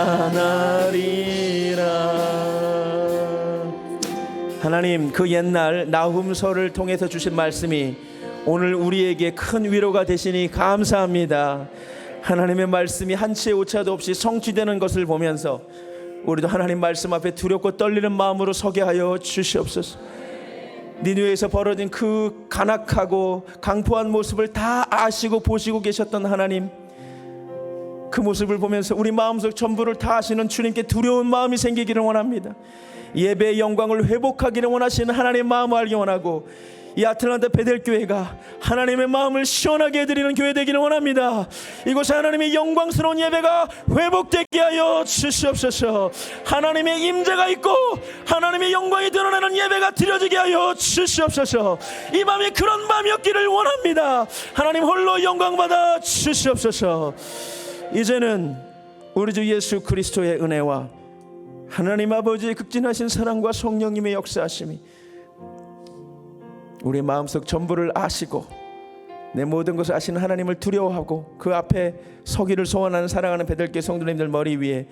[SPEAKER 1] 하나님 그 옛날 나훔서를 통해서 주신 말씀이 오늘 우리에게 큰 위로가 되시니 감사합니다. 하나님의 말씀이 한치의 오차도 없이 성취되는 것을 보면서 우리도 하나님 말씀 앞에 두렵고 떨리는 마음으로 서게 하여 주시옵소서. 니느웨에서 벌어진 그 간악하고 강포한 모습을 다 아시고 보시고 계셨던 하나님, 그 모습을 보면서 우리 마음속 전부를 다 아시는 주님께 두려운 마음이 생기기를 원합니다. 예배의 영광을 회복하기를 원하시는 하나님의 마음을 알기 원하고 이 아틀란타 베델교회가 하나님의 마음을 시원하게 해드리는 교회 되기를 원합니다. 이곳에 하나님의 영광스러운 예배가 회복되게 하여 주시옵소서. 하나님의 임재가 있고 하나님의 영광이 드러나는 예배가 드려지게 하여 주시옵소서. 이 밤이 그런 밤이었기를 원합니다. 하나님 홀로 영광받아 주시옵소서. 이제는 우리 주 예수 그리스도의 은혜와 하나님 아버지의 극진하신 사랑과 성령님의 역사하심이 우리 마음속 전부를 아시고 내 모든 것을 아시는 하나님을 두려워하고 그 앞에 서기를 소원하는 사랑하는 베델교회 성도님들 머리 위에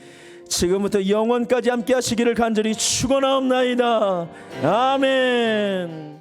[SPEAKER 1] 지금부터 영원까지 함께 하시기를 간절히 축원하옵나이다. 아멘.